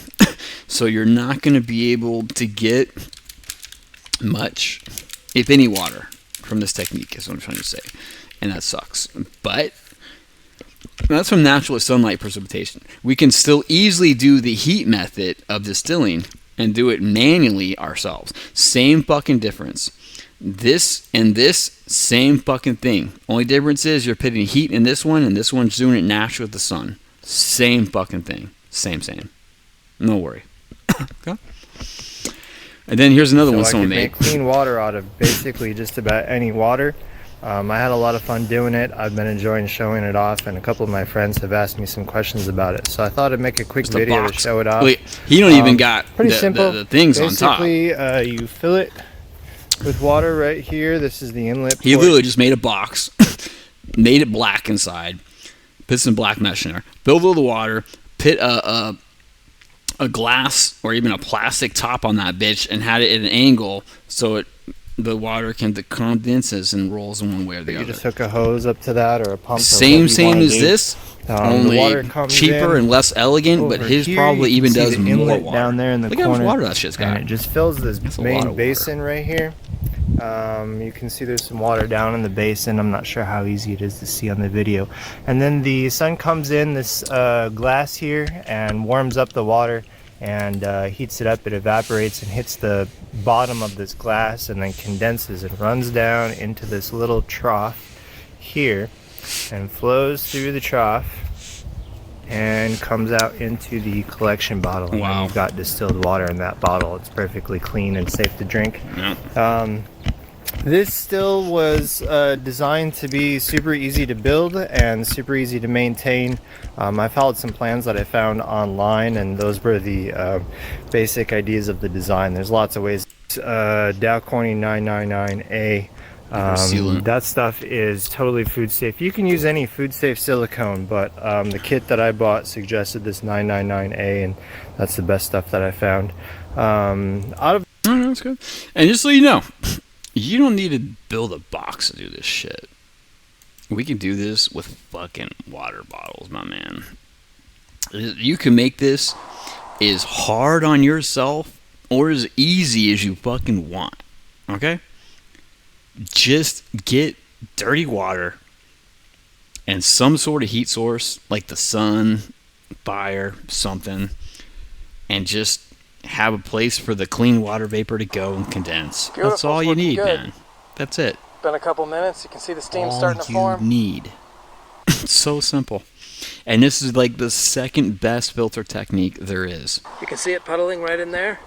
So you're not going to be able to get much, if any, water from this technique, is what I'm trying to say. And that sucks. But that's from natural sunlight precipitation. We can still easily do the heat method of distilling and do it manually ourselves. Same fucking difference. This and this, same fucking thing. Only difference is you're putting heat in this one, and this one's doing it naturally with the sun. Same fucking thing. Same. No worry. Okay. And then here's another one someone made. I can make clean water out of basically just about any water. I had a lot of fun doing it. I've been enjoying showing it off, and a couple of my friends have asked me some questions about it. So I thought I'd make a quick video to show it off. Wait, he don't even got pretty simple. The things basically, on top. You fill it with water right here. This is the inlet port. He literally just made a box, made it black inside, put some black mesh in there, filled it with water, put a glass or even a plastic top on that bitch, and had it at an angle so the water condenses and rolls in one way or the other. You just hook a hose up to that or a pump. Same as this, only cheaper and less elegant, but his probably even does more water. Down there in the Look corner, how much water that shit's got. And it just fills this main basin right here. You can see there's some water down in the basin. I'm not sure how easy it is to see on the video. And then the sun comes in this glass here and warms up the water and heats it up. It evaporates and hits the bottom of this glass and then condenses and runs down into this little trough here and flows through the trough and comes out into the collection bottle. And then you've got distilled water in that bottle. It's perfectly clean and safe to drink. Yeah. This still was designed to be super easy to build and super easy to maintain. I followed some plans that I found online, and those were the basic ideas of the design. There's lots of ways. Dow Corning 999A. That stuff is totally food safe. You can use any food safe silicone, but the kit that I bought suggested this 999A, and that's the best stuff that I found. That's good. And just so you know, you don't need to build a box to do this shit. We can do this with fucking water bottles, my man. You can make this as hard on yourself or as easy as you fucking want. Okay? Just get dirty water and some sort of heat source, like the sun, fire, something, and just have a place for the clean water vapor to go and condense. Beautiful. That's all you need, man. That's it. Been a couple minutes. You can see the steam starting to form. All you need. It's so simple. And this is like the second best filter technique there is. You can see it puddling right in there.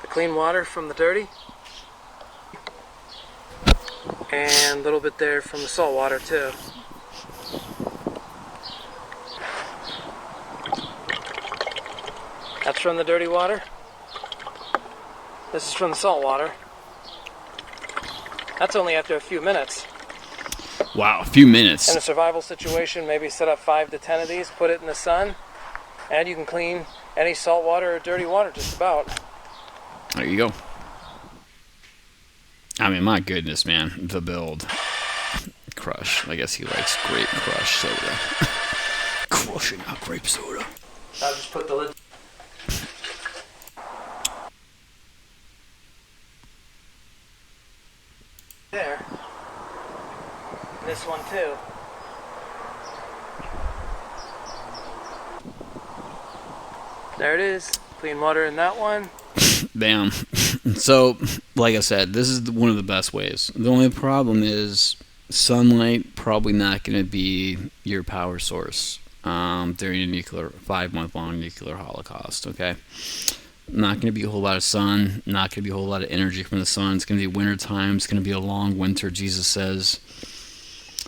The clean water from the dirty. And a little bit there from the salt water too. That's from the dirty water. This is from the salt water. That's only after a few minutes. Wow, a few minutes. In a survival situation, maybe set up 5 to 10 of these, put it in the sun, and you can clean any salt water or dirty water just about. There you go. I mean, my goodness, man. The build. Crush. I guess he likes grape crush soda. Crushing out grape soda. I'll just put the lid. There. This one too. There it is. Clean water in that one. Bam. So, like I said, this is one of the best ways. The only problem is sunlight probably not going to be your power source during a 5-month-long nuclear holocaust, okay? Not going to be a whole lot of sun, not going to be a whole lot of energy from the sun. It's going to be winter time. It's going to be a long winter, Jesus says.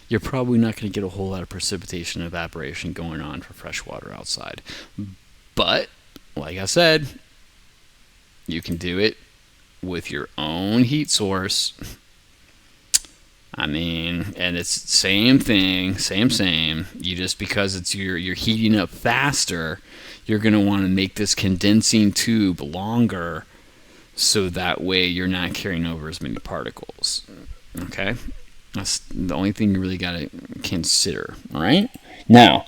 You're probably not going to get a whole lot of precipitation and evaporation going on for fresh water outside. But, like I said, you can do it with your own heat source. I mean, and it's same thing, same. You just, because it's you're heating up faster, you're going to want to make this condensing tube longer so that way you're not carrying over as many particles. Okay? That's the only thing you really got to consider. All right? Now,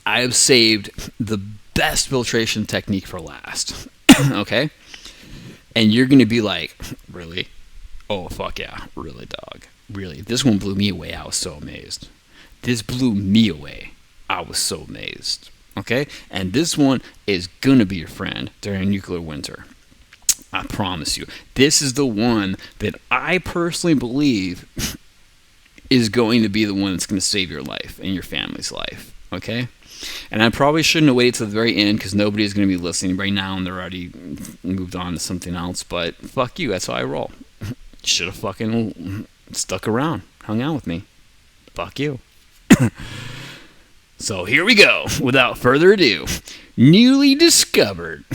I have saved the best filtration technique for last. Okay? And you're going to be like, really? Oh, fuck yeah. Really, dog. Really. This one blew me away. I was so amazed. This blew me away. I was so amazed. Okay? And this one is going to be your friend during nuclear winter. I promise you. This is the one that I personally believe is going to be the one that's going to save your life and your family's life. Okay? And I probably shouldn't have waited to the very end because nobody's going to be listening right now and they're already moved on to something else. But fuck you. That's how I roll. Should have fucking stuck around. Hung out with me. Fuck you. So here we go. Without further ado. Newly discovered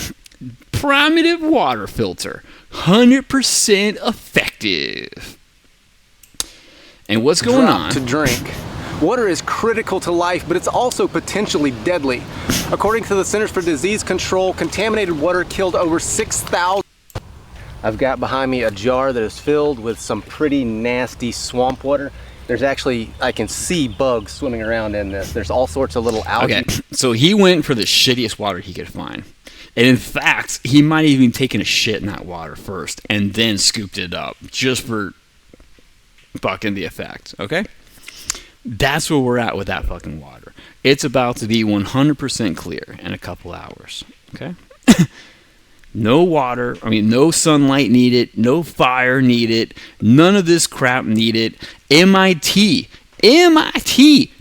primitive water filter. 100% effective. And what's going on? To drink. Water is critical to life, but it's also potentially deadly. According to the Centers for Disease Control, contaminated water killed over 6,000. I've got behind me a jar that is filled with some pretty nasty swamp water. There's actually, I can see bugs swimming around in this. There's all sorts of little algae. Okay, so he went for the shittiest water he could find. And in fact, he might have even taken a shit in that water first and then scooped it up just for fucking the effect, okay? That's where we're at with that fucking water. It's about to be 100% clear in a couple hours, okay? No water, no sunlight needed, no fire needed, none of this crap needed. MIT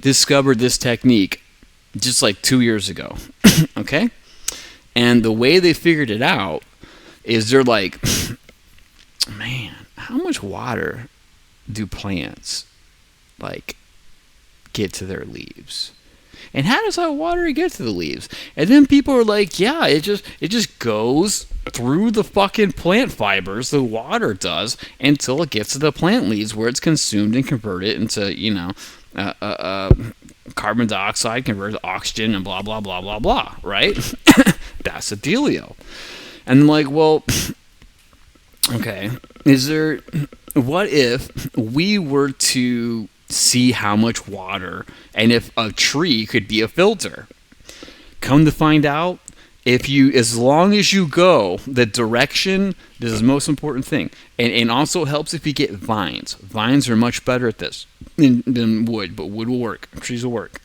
discovered this technique just like 2 years ago, okay? And the way they figured it out is they're like, man, how much water do plants, get to their leaves? And how does that water get to the leaves? And then people are like, yeah, it just goes through the fucking plant fibers, the water does, until it gets to the plant leaves where it's consumed and converted into, carbon dioxide, converted to oxygen, and blah, blah, blah, blah, blah, right? That's the dealio. And like, well, okay, what if we were to see how much water and if a tree could be a filter? Come to find out, as long as you go the direction, this is the most important thing, and also helps if you get vines. Vines are much better at this than wood, but wood will work. Trees will work.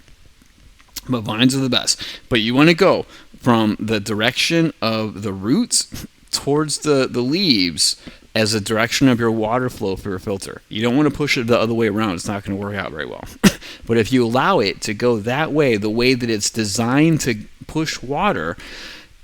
But vines are the best. But you want to go from the direction of the roots towards the leaves as a direction of your water flow for your filter. You don't want to push it the other way around. It's not going to work out very well. But if you allow it to go that way, the way that it's designed to push water,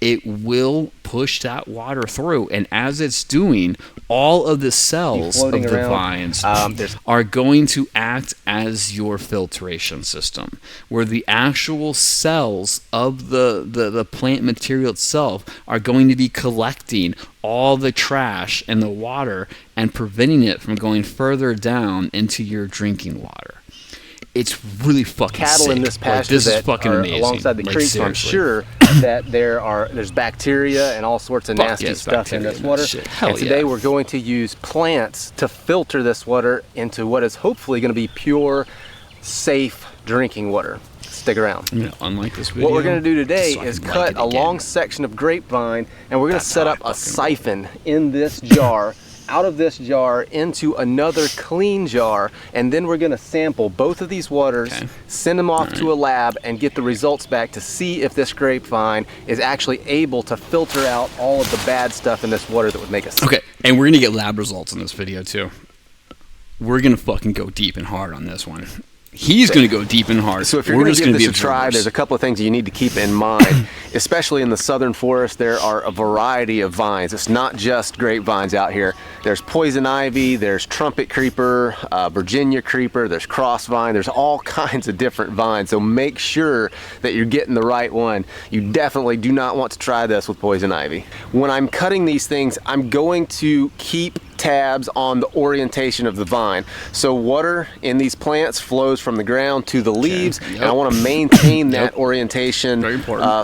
it will push that water through. And as it's doing, all of the cells of the vines are going to act as your filtration system, where the actual cells of the plant material itself are going to be collecting all the trash and the water and preventing it from going further down into your drinking water. It's really fucking cattle sick. in this pasture this that is fucking are amazing. Alongside the creek, so I'm sure that there's bacteria and all sorts of nasty stuff in this water. And today we're going to use plants to filter this water into what is hopefully going to be pure, safe drinking water. Stick around. Unlike this video, what we're going to do today is cut a long section of grapevine, and we're going to set up a siphon in this jar, out of this jar into another clean jar, and then we're going to sample both of these waters, send them off to a lab, and get the results back to see if this grapevine is actually able to filter out all of the bad stuff in this water that would make us sick. Okay, and we're going to get lab results in this video too. We're going to fucking go deep and hard on this one. He's going to go deep and hard. So if you're going to give this a try, there's a couple of things you need to keep in mind. Especially in the southern forest, there are a variety of vines. It's not just grapevines out here. There's poison ivy, there's trumpet creeper, Virginia creeper, there's crossvine. There's all kinds of different vines. So make sure that you're getting the right one. You definitely do not want to try this with poison ivy. When I'm cutting these things, I'm going to keep tabs on the orientation of the vine. So water in these plants flows from the ground to the leaves, and I want to maintain that orientation,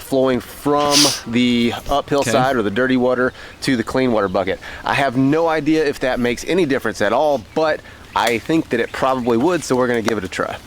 flowing from the uphill side or the dirty water to the clean water bucket. I have no idea if that makes any difference at all, but I think that it probably would, so we're going to give it a try.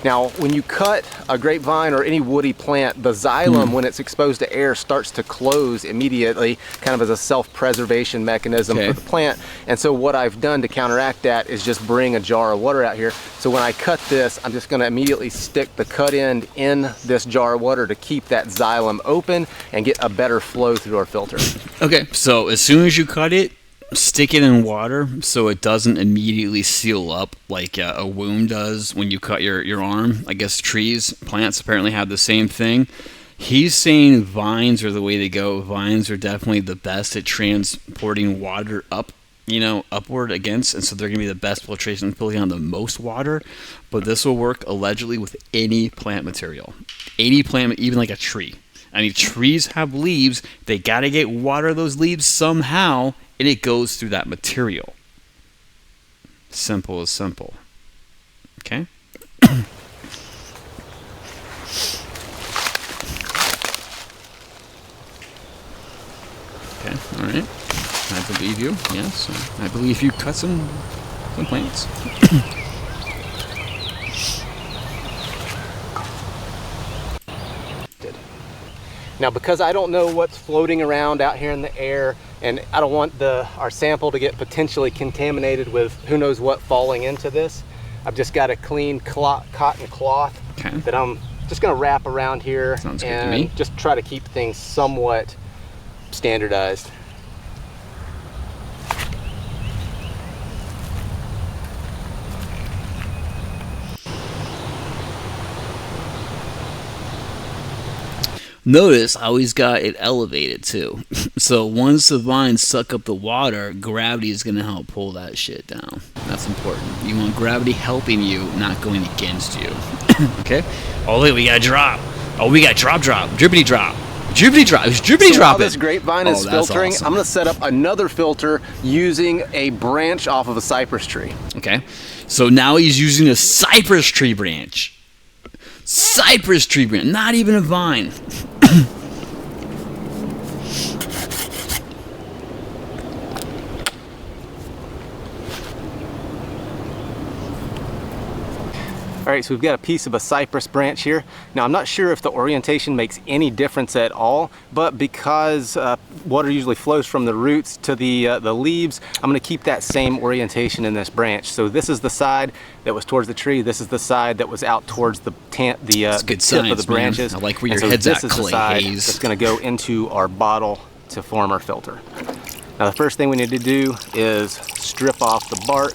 Now, when you cut a grapevine or any woody plant, the xylem, when it's exposed to air, starts to close immediately, kind of as a self-preservation mechanism for the plant. And so what I've done to counteract that is just bring a jar of water out here. So when I cut this, I'm just going to immediately stick the cut end in this jar of water to keep that xylem open and get a better flow through our filter. Okay, so as soon as you cut it, stick it in water so it doesn't immediately seal up like a wound does when you cut your arm. I guess plants apparently have the same thing. He's saying vines are the way to go. Vines are definitely the best at transporting water upward against, and so they're going to be the best filtration, filling on the most water. But this will work allegedly with any plant material. Any plant, even like a tree. I mean, trees have leaves. They got to get water those leaves somehow, and it goes through that material. Simple as simple. Okay? Okay, all right. I believe you. Yes, I believe you cut some plants. Now, because I don't know what's floating around out here in the air, and I don't want our sample to get potentially contaminated with who knows what falling into this, I've just got a clean cotton cloth that I'm just going to wrap around here and just try to keep things somewhat standardized. Notice I always got it elevated too. So once the vines suck up the water, gravity is going to help pull that shit down. That's important. You want gravity helping you, not going against you. Okay? Oh, wait, we got drop. Oh, we got drop. Drippity drop. Drippity drop. It's drippity so dropping. While this grapevine is filtering, awesome. I'm going to set up another filter using a branch off of a cypress tree. Okay. So now he's using a cypress tree branch. Cypress tree branch, not even a vine. All right, so we've got a piece of a cypress branch here. Now, I'm not sure if the orientation makes any difference at all, but because water usually flows from the roots to the leaves, I'm gonna keep that same orientation in this branch. So this is the side that was towards the tree. This is the side that was out towards the tip of the branches. Man. I like where your head's at, Clay Hayes. This is the side that's gonna go into our bottle to form our filter. Now, the first thing we need to do is strip off the bark.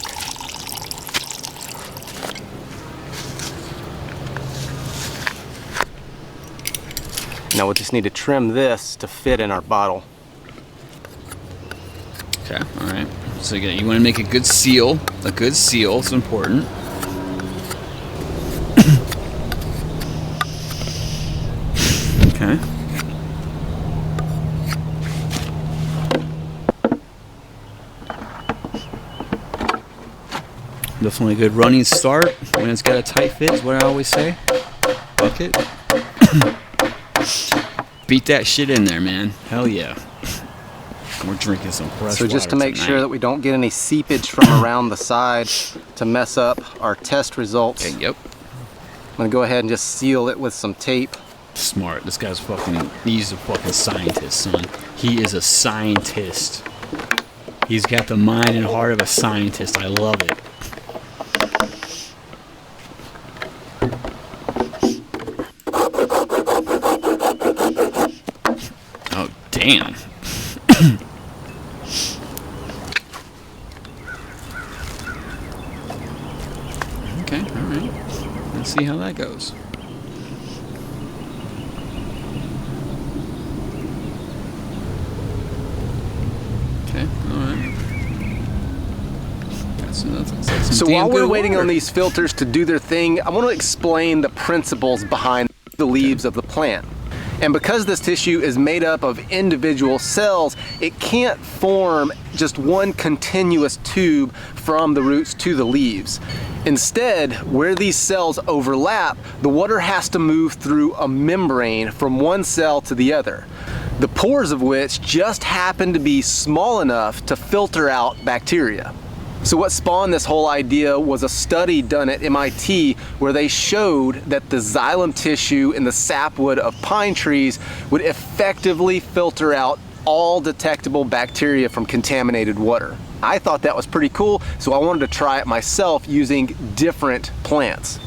Now we'll just need to trim this to fit in our bottle. Okay, all right. So again, you want to make a good seal. A good seal is important. Okay. Definitely a good running start when it's got a tight fit is what I always say. Bucket. Beat that shit in there, man. Hell yeah. We're drinking some fresh water. So just to make sure that we don't get any seepage from around the side to mess up our test results. Okay, yep. I'm gonna go ahead and just seal it with some tape. Smart. This guy's fucking, he's a fucking scientist, son. He is a scientist. He's got the mind and heart of a scientist. I love it. Oh, damn. Okay, all right. Let's see how that goes. Okay, all right. So while we're waiting on these filters to do their thing, I want to explain the principles behind the leaves of the plant. And because this tissue is made up of individual cells, it can't form just one continuous tube from the roots to the leaves. Instead, where these cells overlap, the water has to move through a membrane from one cell to the other, the pores of which just happen to be small enough to filter out bacteria. So what spawned this whole idea was a study done at MIT where they showed that the xylem tissue in the sapwood of pine trees would effectively filter out all detectable bacteria from contaminated water. I thought that was pretty cool, so I wanted to try it myself using different plants.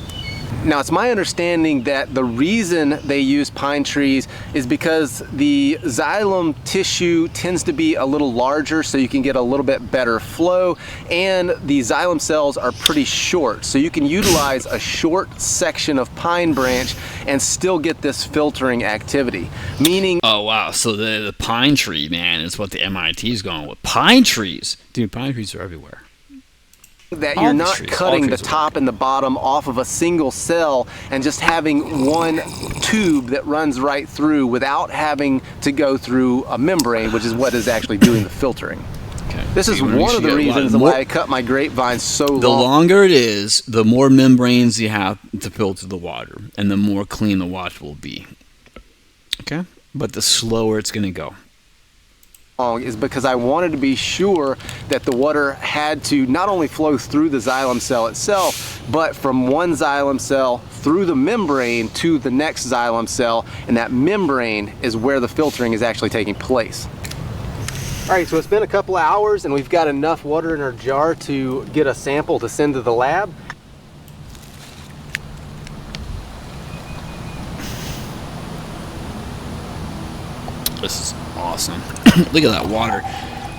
Now, it's my understanding that the reason they use pine trees is because the xylem tissue tends to be a little larger, so you can get a little bit better flow, and the xylem cells are pretty short, so you can utilize a short section of pine branch and still get this filtering activity. Meaning, oh wow, so the pine tree, man, is what the MIT is going with. Pine trees, dude, pine trees are everywhere. That you're not cutting the top and the bottom off of a single cell and just having one tube that runs right through without having to go through a membrane, which is what is actually doing the filtering. Okay. This is one of the reasons why I cut my grapevine so long. The longer it is, the more membranes you have to filter the water, and the more clean the water will be. Okay? But the slower it's going to go. Is because I wanted to be sure that the water had to not only flow through the xylem cell itself, but from one xylem cell through the membrane to the next xylem cell, and that membrane is where the filtering is actually taking place. All right, so it's been a couple of hours and we've got enough water in our jar to get a sample to send to the lab. This is awesome. Look at that water.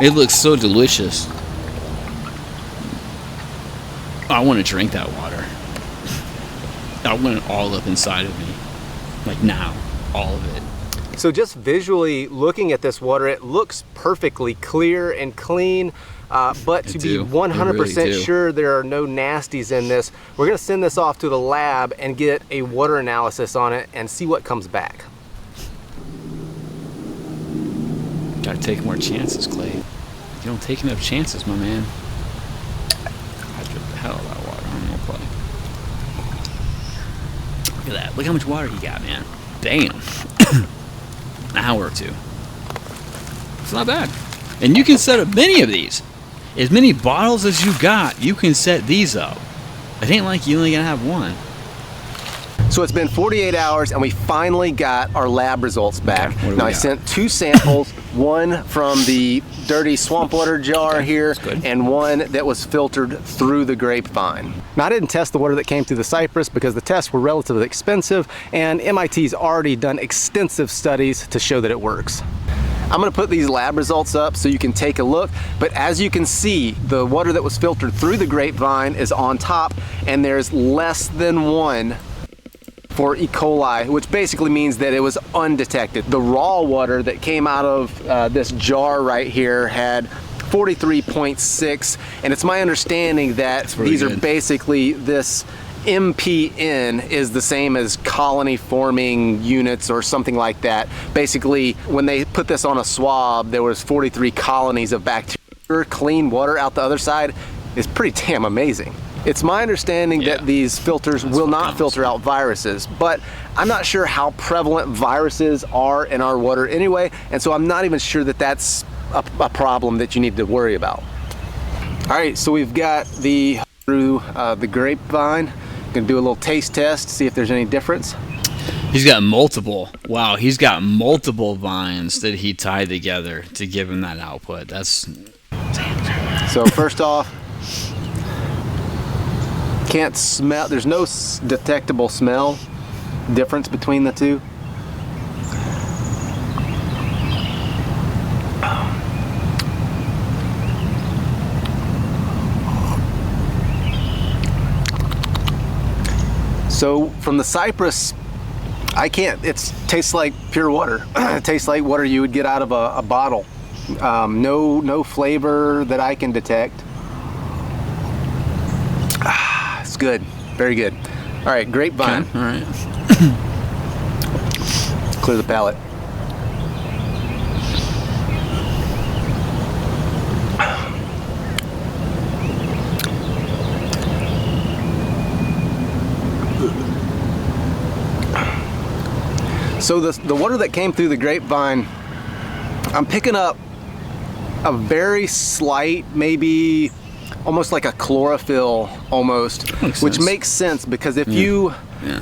It looks so delicious. I want to drink that water. I want it all up inside of me. Like now, all of it. So just visually looking at this water, it looks perfectly clear and clean. But to be 100% sure there are no nasties in this, we're going to send this off to the lab and get a water analysis on it and see what comes back. Gotta take more chances, Clay. You don't take enough chances, my man. I drip the hell out of that water. I'm gonna play. Look at that. Look how much water he got, man. Damn. An hour or two. It's not bad. And you can set up many of these. As many bottles as you got, you can set these up. It ain't like you only gonna have one. So it's been 48 hours and we finally got our lab results back. Okay, now I sent 2 samples, one from the dirty swamp water jar here and one that was filtered through the grapevine. Now I didn't test the water that came through the cypress because the tests were relatively expensive and MIT's already done extensive studies to show that it works. I'm gonna put these lab results up so you can take a look, but as you can see, the water that was filtered through the grapevine is on top and there's less than 1 for E. coli, which basically means that it was undetected. The raw water that came out of this jar right here had 43.6, and it's my understanding that these are basically, this MPN is the same as colony forming units or something like that. Basically, when they put this on a swab, there was 43 colonies of bacteria. Clean water out the other side is pretty damn amazing. It's my understanding that these filters will not filter out viruses, but I'm not sure how prevalent viruses are in our water anyway, and so I'm not even sure that that's a problem that you need to worry about. All right, so we've got through the grapevine. Gonna do a little taste test, see if there's any difference. He's got multiple. Wow, he's got multiple vines that he tied together to give him that output. That's... So first off, can't smell, there's no detectable smell difference between the two. So from the cypress, I can't, it tastes like pure water. It tastes like water you would get out of a bottle. No flavor that I can detect. It's good, very good. All right, grapevine. Okay, all right. Clear the palate. So the water that came through the grapevine, I'm picking up a very slight, maybe almost like a chlorophyll almost, which makes sense because if you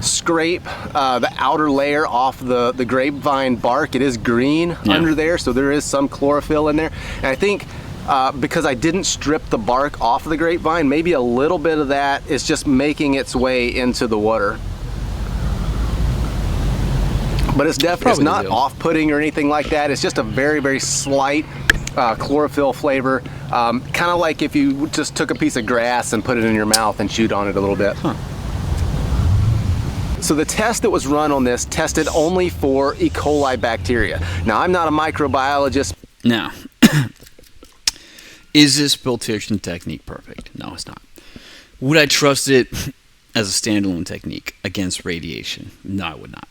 scrape the outer layer off the grapevine bark, it is green under there, so there is some chlorophyll in there. And I think because I didn't strip the bark off of the grapevine, maybe a little bit of that is just making its way into the water. But it's definitely, it's not off-putting or anything like that. It's just a very, very slight chlorophyll flavor. Kind of like if you just took a piece of grass and put it in your mouth and chewed on it a little bit. So the test that was run on this tested only for E. coli bacteria. Now, I'm not a microbiologist. Now, is this filtration technique perfect? No, it's not. Would I trust it as a standalone technique against radiation? No, I would not.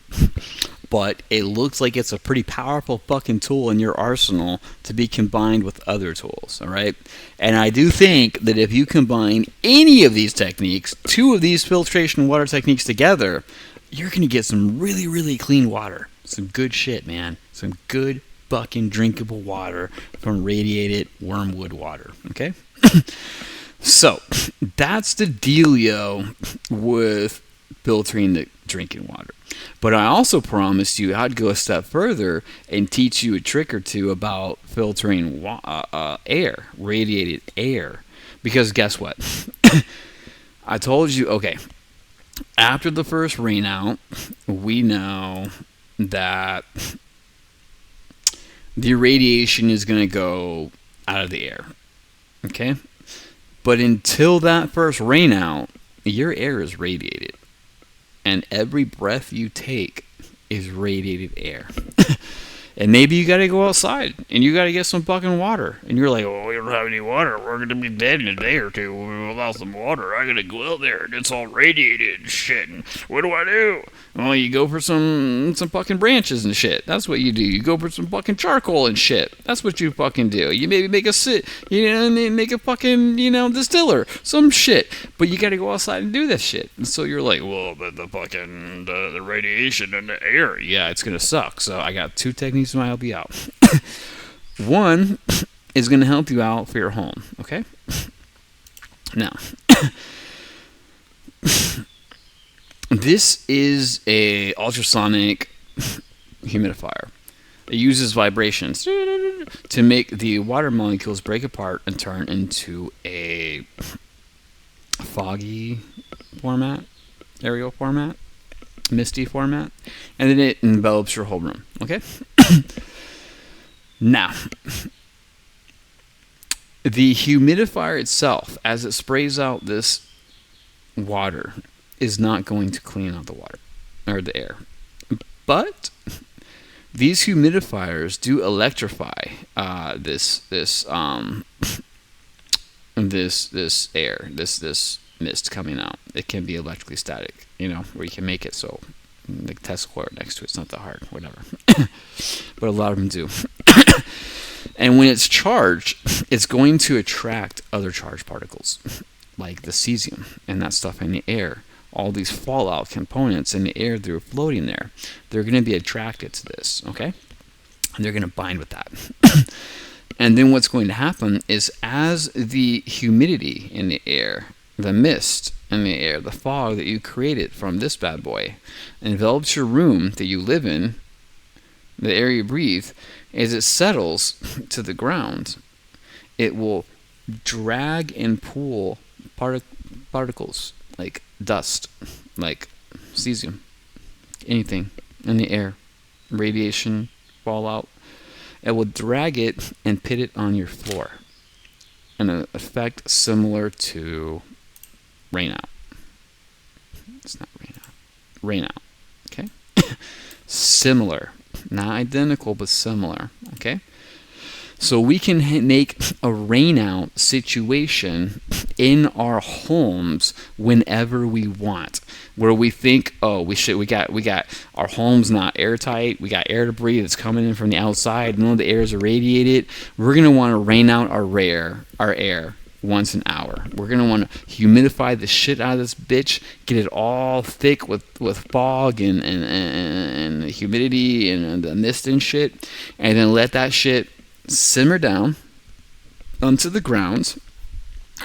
But it looks like it's a pretty powerful fucking tool in your arsenal to be combined with other tools, all right? And I do think that if you combine any of these techniques, 2 of these filtration water techniques together, you're going to get some really, really clean water. Some good shit, man. Some good fucking drinkable water from radiated wormwood water, okay? So, that's the dealio with filtering the drinking water. But I also promised you I'd go a step further and teach you a trick or two about filtering air, radiated air. Because guess what? I told you, okay, after the first rain out, we know that the radiation is going to go out of the air. Okay? But until that first rain out, your air is radiated. And every breath you take is radiated air. And maybe you got to go outside and you got to get some fucking water. And you're like, oh, we don't have any water. We're going to be dead in a day or two without some water. I got to go out there and it's all radiated and shit. And what do I do? Well, you go for some fucking branches and shit. That's what you do. You go for some fucking charcoal and shit. That's what you fucking do. You maybe make make a fucking, distiller. Some shit. But you got to go outside and do this shit. And so you're like, well, but the fucking, the radiation and the air, yeah, it's going to suck. So I got 2 techniques to help you out. One is going to help you out for your home, okay? Now, This is a ultrasonic humidifier. It uses vibrations to make the water molecules break apart and turn into a foggy format, aerial format, misty format, and then it envelops your whole room. Okay? Now, the humidifier itself, as it sprays out this water, is not going to clean out the water or the air. But these humidifiers do electrify this air, this mist coming out. It can be electrically static, where you can make it so the Tesla coil next to it's not that hard, whatever. But a lot of them do. And when it's charged, it's going to attract other charged particles, like the cesium and that stuff in the air. All these fallout components in the air that are floating there, they're going to be attracted to this, okay? And they're going to bind with that. And then what's going to happen is as the humidity in the air, the mist in the air, the fog that you created from this bad boy, envelops your room that you live in, the air you breathe, as it settles to the ground, it will drag and pull particles like dust, like cesium, anything in the air, radiation, fallout. It will drag it and put it on your floor. An effect similar to rainout. It's not rainout. Okay? Similar. Not identical, but similar. Okay? So we can make a rainout situation in our homes whenever we want, where we think, oh, we got our home's not airtight, we got air to breathe that's coming in from the outside, none of the air is irradiated. We're gonna want to rain out our air once an hour. We're gonna want to humidify the shit out of this bitch, get it all thick with fog and the humidity and the mist and shit, and then let that shit simmer down onto the ground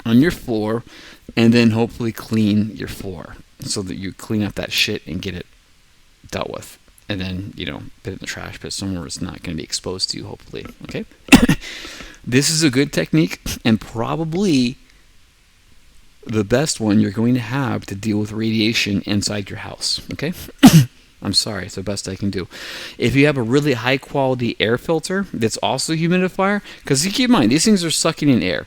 on your floor, and then hopefully clean your floor so that you clean up that shit and get it dealt with, and then put it in the trash pit somewhere where it's not going to be exposed to you, hopefully. Okay. This is a good technique and probably the best one you're going to have to deal with radiation inside your house. Okay. I'm sorry, it's the best I can do. If you have a really high quality air filter that's also a humidifier, because you keep in mind, these things are sucking in air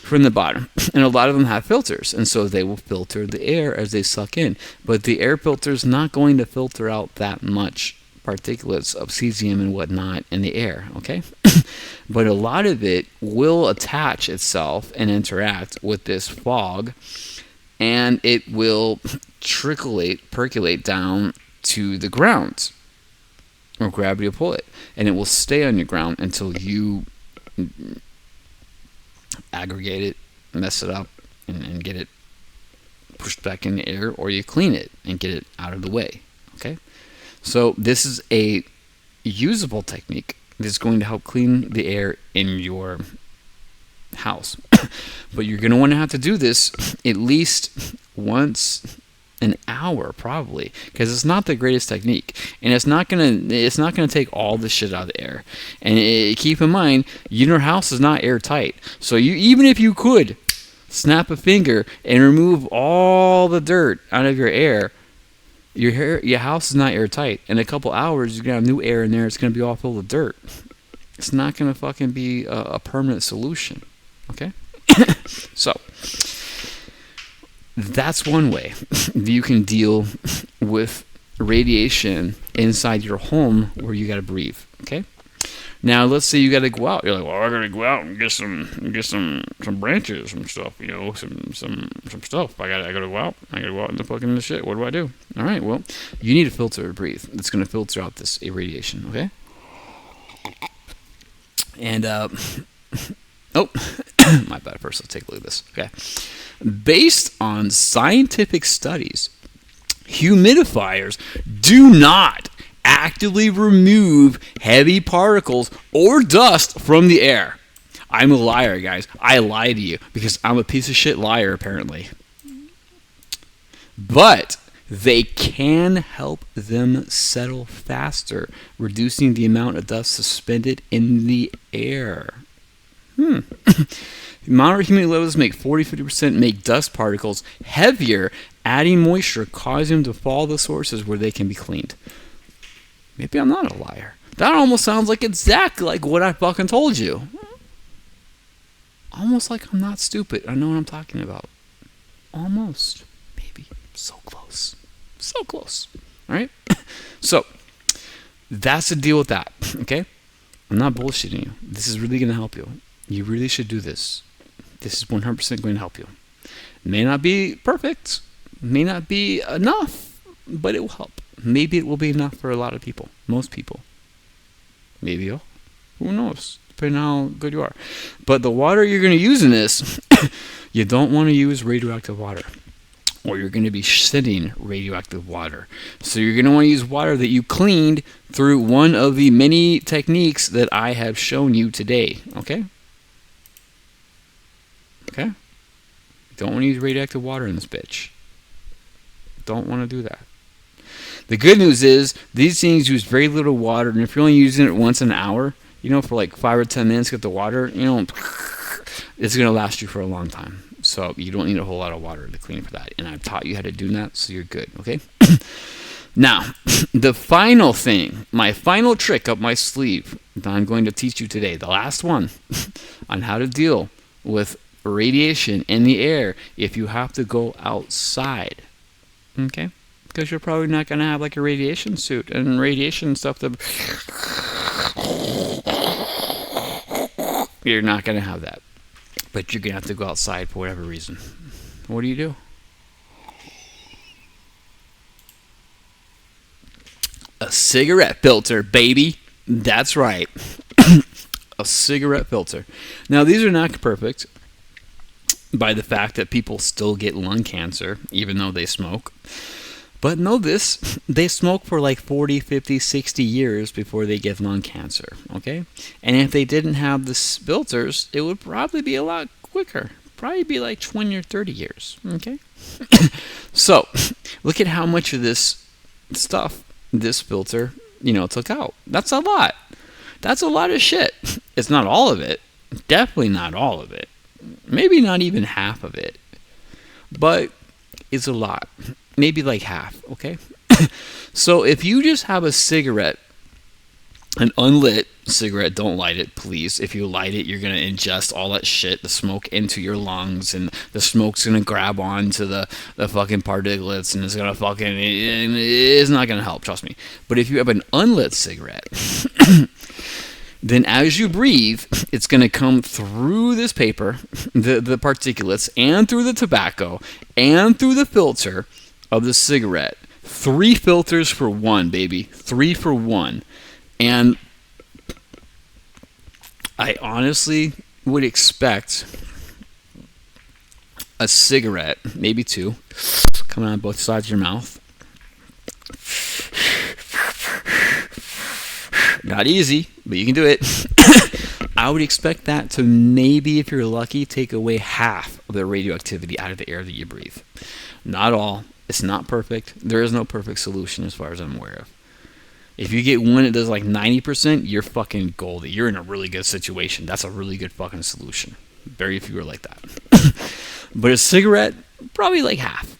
from the bottom, and a lot of them have filters, and so they will filter the air as they suck in. But the air filter is not going to filter out that much particulates of cesium and whatnot in the air, okay? But a lot of it will attach itself and interact with this fog, and it will percolate down to the ground, or gravity will pull it, and it will stay on your ground until you aggregate it, mess it up, and get it pushed back in the air, or you clean it and get it out of the way. Okay, so this is a usable technique that's going to help clean the air in your house. But you're going to want to have to do this at least once an hour, probably, because it's not the greatest technique, and it's not gonna take all the shit out of the air. And keep in mind, your house is not airtight, so even if you could snap a finger and remove all the dirt out of your air, your house is not airtight. In a couple hours, you're gonna have new air in there. It's gonna be all filled with dirt. It's not gonna fucking be a permanent solution. Okay, so that's one way you can deal with radiation inside your home where you got to breathe. Okay. Now let's say you got to go out. You're like, well, I got to go out and get some branches, some stuff, some stuff. I got to go out. I got to go out and fucking the shit. What do I do? All right. Well, you need a filter to breathe. That's going to filter out this irradiation. Okay. And oh, my bad. First, let's take a look at this. Okay. Based on scientific studies, humidifiers do not actively remove heavy particles or dust from the air. I'm a liar, guys. I lie to you because I'm a piece of shit liar, apparently. but they can help them settle faster, reducing the amount of dust suspended in the air. Moderate humidity levels make 40-50% make dust particles heavier, adding moisture, causing them to fall to sources where they can be cleaned. Maybe I'm not a liar. That almost sounds like exactly like what I fucking told you. Almost like I'm not stupid. I know what I'm talking about. Almost. Maybe. So close. So close. Alright? So, that's the deal with that. Okay? I'm not bullshitting you. This is really going to help you. You really should do this. This is 100% going to help you. May not be perfect. May not be enough. But it will help. Maybe it will be enough for a lot of people. Most people. Maybe you'll. Who knows? Depending on how good you are. But the water you're going to use in this, you don't want to use radioactive water. Or you're going to be sending radioactive water. So you're going to want to use water that you cleaned through one of the many techniques that I have shown you today. Okay? Okay? You don't want to use radioactive water in this bitch. Don't want to do that. The good news is, these things use very little water, and if you're only using it once an hour, for like 5 or 10 minutes to get the water, it's going to last you for a long time. So you don't need a whole lot of water to clean for that. And I've taught you how to do that, so you're good, okay? Now, the final thing, my final trick up my sleeve that I'm going to teach you today, the last one, on how to deal with radiation in the air if you have to go outside, okay? Because you're probably not going to have like a radiation suit and radiation stuff that... You're not going to have that. But you're going to have to go outside for whatever reason. What do? A cigarette filter, baby. That's right. A cigarette filter. Now, these are not perfect by the fact that people still get lung cancer, even though they smoke. But know this, they smoke for like 40, 50, 60 years before they get lung cancer, okay? And if they didn't have the filters, it would probably be a lot quicker. Probably be like 20 or 30 years, okay? So, look at how much of this stuff, this filter, took out. That's a lot. That's a lot of shit. It's not all of it. Definitely not all of it. Maybe not even half of it. But it's a lot. Maybe like half, okay? So if you just have a cigarette, an unlit cigarette, don't light it, please. If you light it, you're going to ingest all that shit, the smoke, into your lungs, and the smoke's going to grab onto the fucking particulates, and it's going to fucking... It's not going to help, trust me. But if you have an unlit cigarette... Then as you breathe, it's going to come through this paper, the particulates, and through the tobacco, and through the filter of the cigarette. 3 filters for 1, baby. 3 for 1. And I honestly would expect a cigarette, maybe 2, coming on both sides of your mouth. Not easy, but you can do it. I would expect that to maybe, if you're lucky, take away half of the radioactivity out of the air that you breathe. Not all. It's not perfect. There is no perfect solution as far as I'm aware of. If you get one that does like 90%, you're fucking goldie. You're in a really good situation. That's a really good fucking solution. Very few are like that. But a cigarette, probably like half.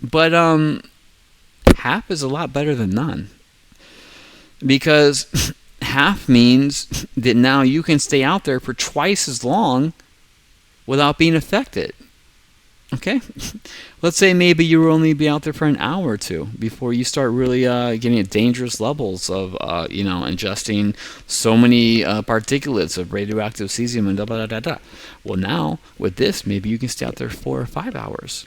But half is a lot better than none. Because half means that now you can stay out there for twice as long without being affected. Okay? Let's say maybe you will only be out there for an hour or 2 before you start really getting at dangerous levels of, ingesting so many particulates of radioactive cesium and da-da-da-da-da. Well, now, with this, maybe you can stay out there 4 or 5 hours.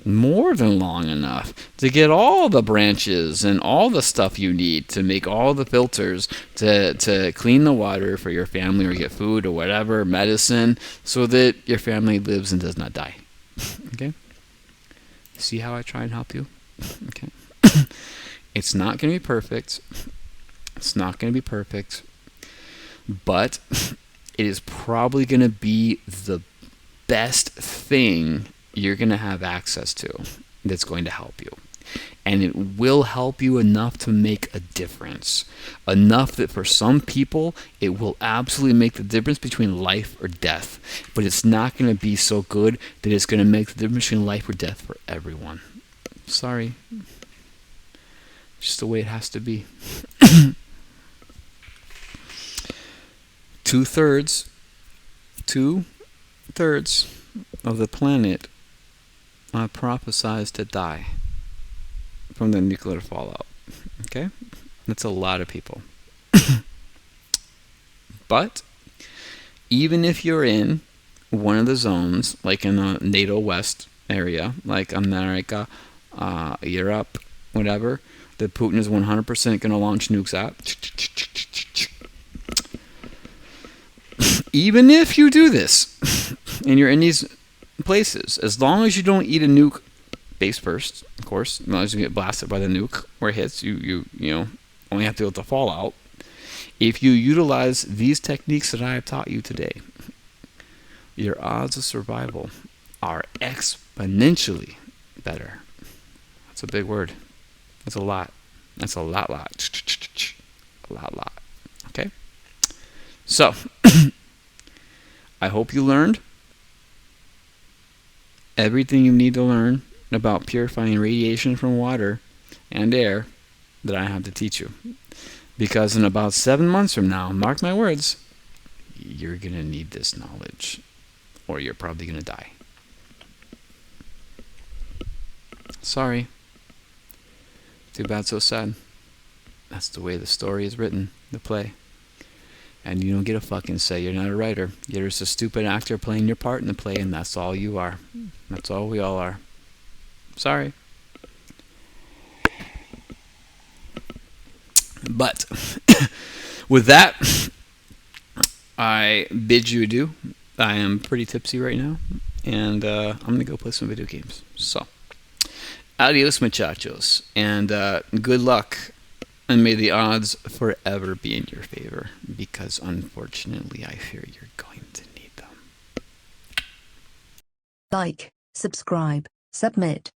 More than long enough to get all the branches and all the stuff you need to make all the filters to clean the water for your family or get food or whatever, medicine, so that your family lives and does not die. Okay? See how I try and help you? Okay. It's not going to be perfect. It's not going to be perfect. But it is probably going to be the best thing you're going to have access to. that's going to help you. And it will help you enough to make a difference. Enough that for some people, it will absolutely make the difference between life or death. But it's not going to be so good that it's going to make the difference between life or death for everyone. Sorry. Just the way it has to be. 2/3 of the planet are prophesized to die from the nuclear fallout. Okay? That's a lot of people. But even if you're in one of the zones, like in the NATO West area, like America, Europe, whatever, that Putin is 100% going to launch nukes at. Even if you do this, and you're in these places, as long as you don't eat a nuke base first, of course, as long as you get blasted by the nuke where it hits, you know, only have to deal with the fallout. If you utilize these techniques that I have taught you today, your odds of survival are exponentially better. That's a big word. That's a lot. That's a lot. A lot. Okay? So, I hope you learned everything you need to learn about purifying radiation from water and air that I have to teach you. Because in about 7 months from now, mark my words, you're going to need this knowledge, or you're probably going to die. Sorry. Too bad, so sad. That's the way the story is written, the play. And you don't get a fucking say. You're not a writer. You're just a stupid actor playing your part in the play, and that's all you are. That's all we all are. Sorry. But with that, I bid you adieu. I am pretty tipsy right now, and I'm going to go play some video games. So, adios, muchachos, and good luck, and may the odds forever be in your favor, because unfortunately, I fear you're going to need them. Like, subscribe, submit.